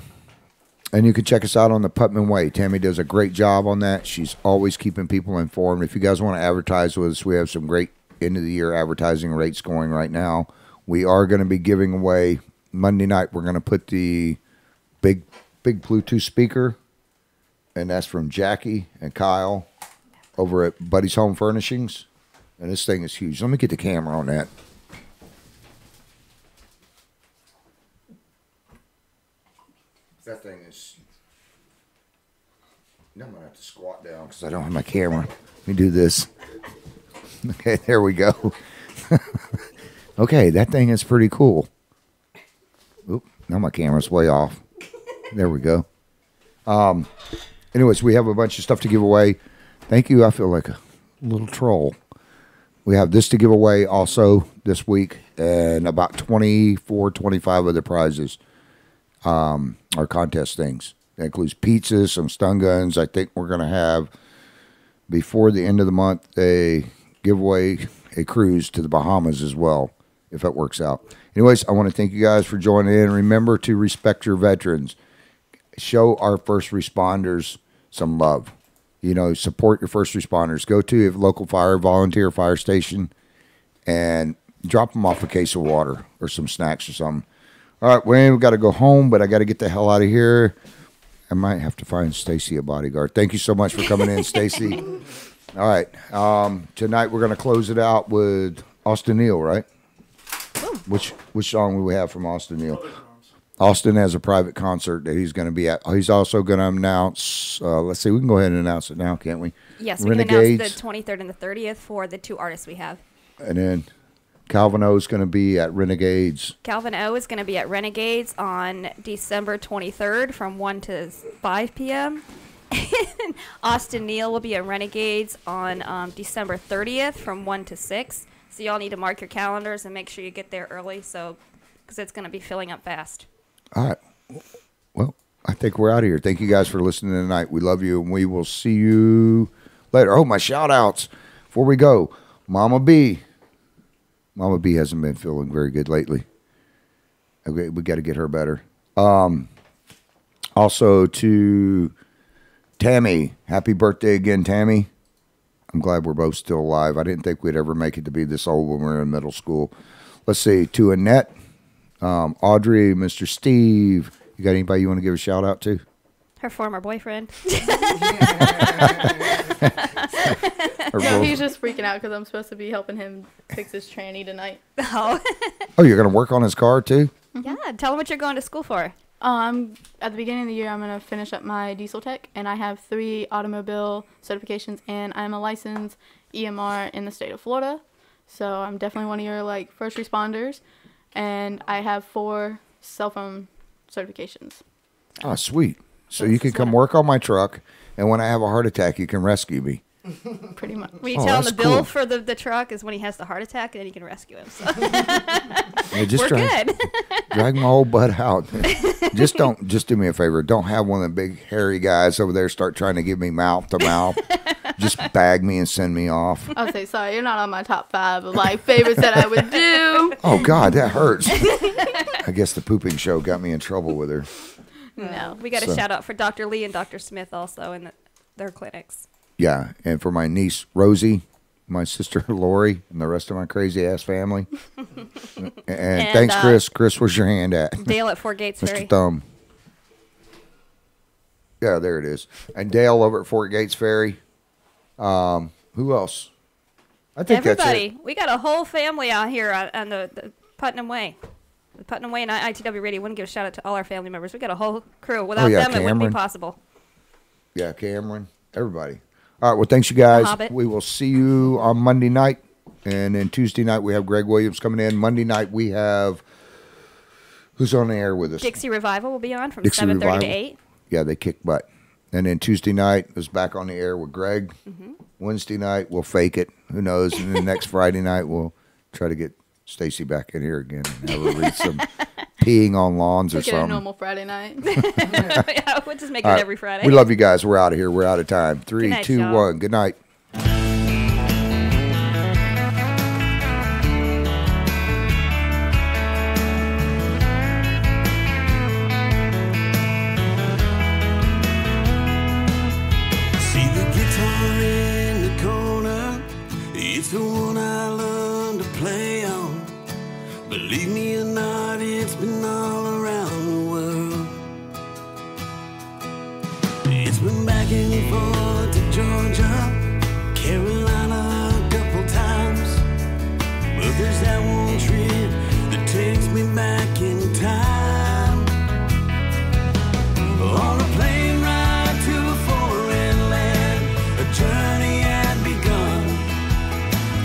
you can check us out on the Putman Way. Tammy does a great job on that. She's always keeping people informed. If you guys want to advertise with us, we have some great end-of-the-year advertising rates going right now. We are going to be giving away, Monday night, we're going to put the big Bluetooth speaker and that's from Jackie and Kyle over at Buddy's Home Furnishings. And this thing is huge. Let me get the camera on that. That thing is... Now I'm going to have to squat down because I don't have my camera. Let me do this. Okay, there we go. Okay, that thing is pretty cool. Oop, now my camera's way off. There we go. Anyways, we have a bunch of stuff to give away. Thank you. I feel like a little troll. We have this to give away also this week, and about 24, 25 other prizes, our contest things. That includes pizzas, some stun guns. I think we're going to have, before the end of the month, a giveaway, a cruise to the Bahamas as well, if that works out. Anyways, I want to thank you guys for joining in. Remember to respect your veterans. Show our first responders some love. You know, support your first responders. Go to your local volunteer fire station and drop them off a case of water or some snacks or something. All right, we've got to go home, but I got to get the hell out of here. I might have to find Stacy a bodyguard. Thank you so much for coming in, Stacy. All right, tonight we're going to close it out with Austin Neal, right? Which song will we have from Austin Neal? Austin has a private concert that he's going to be at. He's also going to announce, let's see, we can go ahead and announce it now, can't we? Yes, we can announce the 23rd and the 30th for the two artists we have. And then Calvin O is going to be at Renegades. Calvin O is going to be at Renegades on December 23rd from 1 to 5 p.m. Austin Neal will be at Renegades on December 30th from 1 to 6. So y'all need to mark your calendars and make sure you get there early because it's going to be filling up fast. All right. Well, I think we're out of here. Thank you guys for listening tonight. We love you, and we will see you later. Oh, my shout-outs. Before we go, Mama B. Mama B hasn't been feeling very good lately. Okay, we got to get her better. Also to Tammy. Happy birthday again, Tammy. I'm glad we're both still alive. I didn't think we'd ever make it to be this old when we were in middle school. Let's see. To Annette. Audrey, Mr. Steve. You got anybody you want to give a shout out to? Her former boyfriend. No, he's just freaking out because I'm supposed to be helping him fix his tranny tonight. Oh. Oh, you're going to work on his car too? Yeah, tell him what you're going to school for. At the beginning of the year, I'm going to finish up my diesel tech, and I have 3 automobile certifications, and I'm a licensed EMR in the state of Florida. So I'm definitely one of your first responders. And I have 4 cell phone certifications. Oh, sweet. So you can come work on my truck, and when I have a heart attack, you can rescue me. Pretty much. When you tell him the bill for the truck is when he has the heart attack, and then you can rescue him. So. Yeah, We're good. Drag my old butt out. Just do me a favor. Don't have one of the big hairy guys over there start trying to give me mouth to mouth. Just bag me and send me off. I'll say, sorry, you're not on my top 5 of favorites that I would do. Oh, God, that hurts. I guess the pooping show got me in trouble with her. No, we got a shout out for Dr. Lee and Dr. Smith also in their clinics. Yeah, and for my niece, Rosie, my sister, Lori, and the rest of my crazy-ass family. and thanks, Chris. Chris, where's your hand at? Dale at Fort Gates Ferry. Mr. Thumb. Yeah, there it is. And Dale over at Fort Gates Ferry. Who else? I think everybody. That's it. We got a whole family out here on the Putnam Way. The Putnam Way and IITW Radio. Want to give a shout out to all our family members. We got a whole crew. Without them, it wouldn't be possible. Yeah, Cameron. Everybody. All right. Well, thanks, you guys. Hobbit. We will see you on Monday night. And then Tuesday night, we have Greg Williams coming in. Monday night, we have... Who's on the air with us? Dixie Revival will be on from 7:30 to 8. Yeah, they kick butt. And then Tuesday night is back on the air with Greg. Mm-hmm. Wednesday night, we'll fake it. Who knows? And then next Friday night, we'll try to get Stacy back in here again and have her read some peeing on lawns or something. A normal Friday night. Yeah, we'll just make it every Friday. We love you guys. We're out of here. We're out of time. 3, night, 2, y'all. 1. Good night. See the guitar in the corner. It's the one I learned to play on. Believe me or not, it's been all around the world. It's been back trip that takes me back in time. On a plane ride to a foreign land, a journey had begun.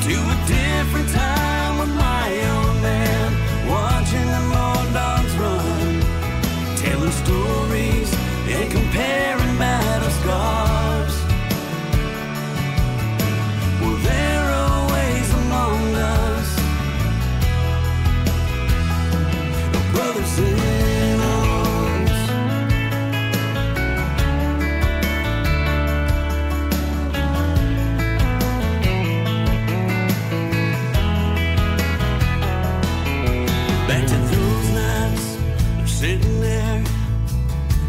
To a different time with my old man, watching the more dogs run, telling stories and comparing battle scars. Well, there are ways among us, brothers in arms. Back to those nights, I'm sitting there,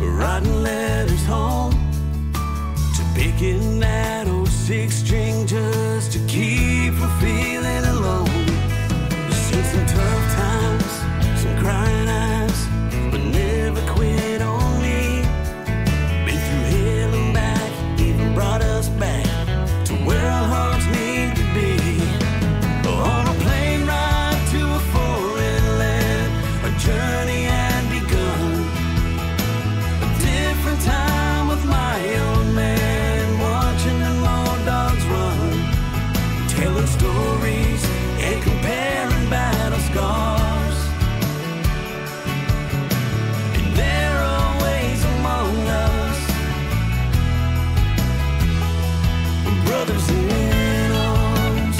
writing letters home, to picking that old 6-string just to keep from feeling alone. Seen some tough times, some crying eyes, but never quit on me. Been through hell and back, even brought us back to where our hearts need to be. On a plane ride to a foreign land, a journey had begun. A different time with my old man, watching the more dogs run, telling stories and comparing battle scars. And there are ways among us, brothers in arms.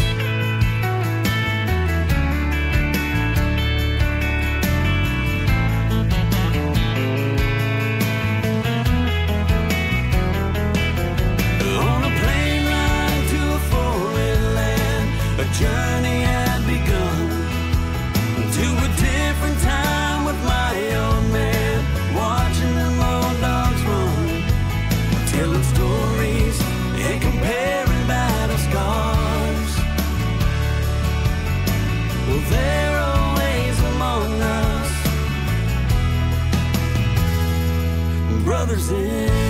On a plane ride to a foreign land, a journey had begun. To a different time with my old man, watching the more dogs run, telling stories and comparing battle scars. Well, there are ways among us, brothers in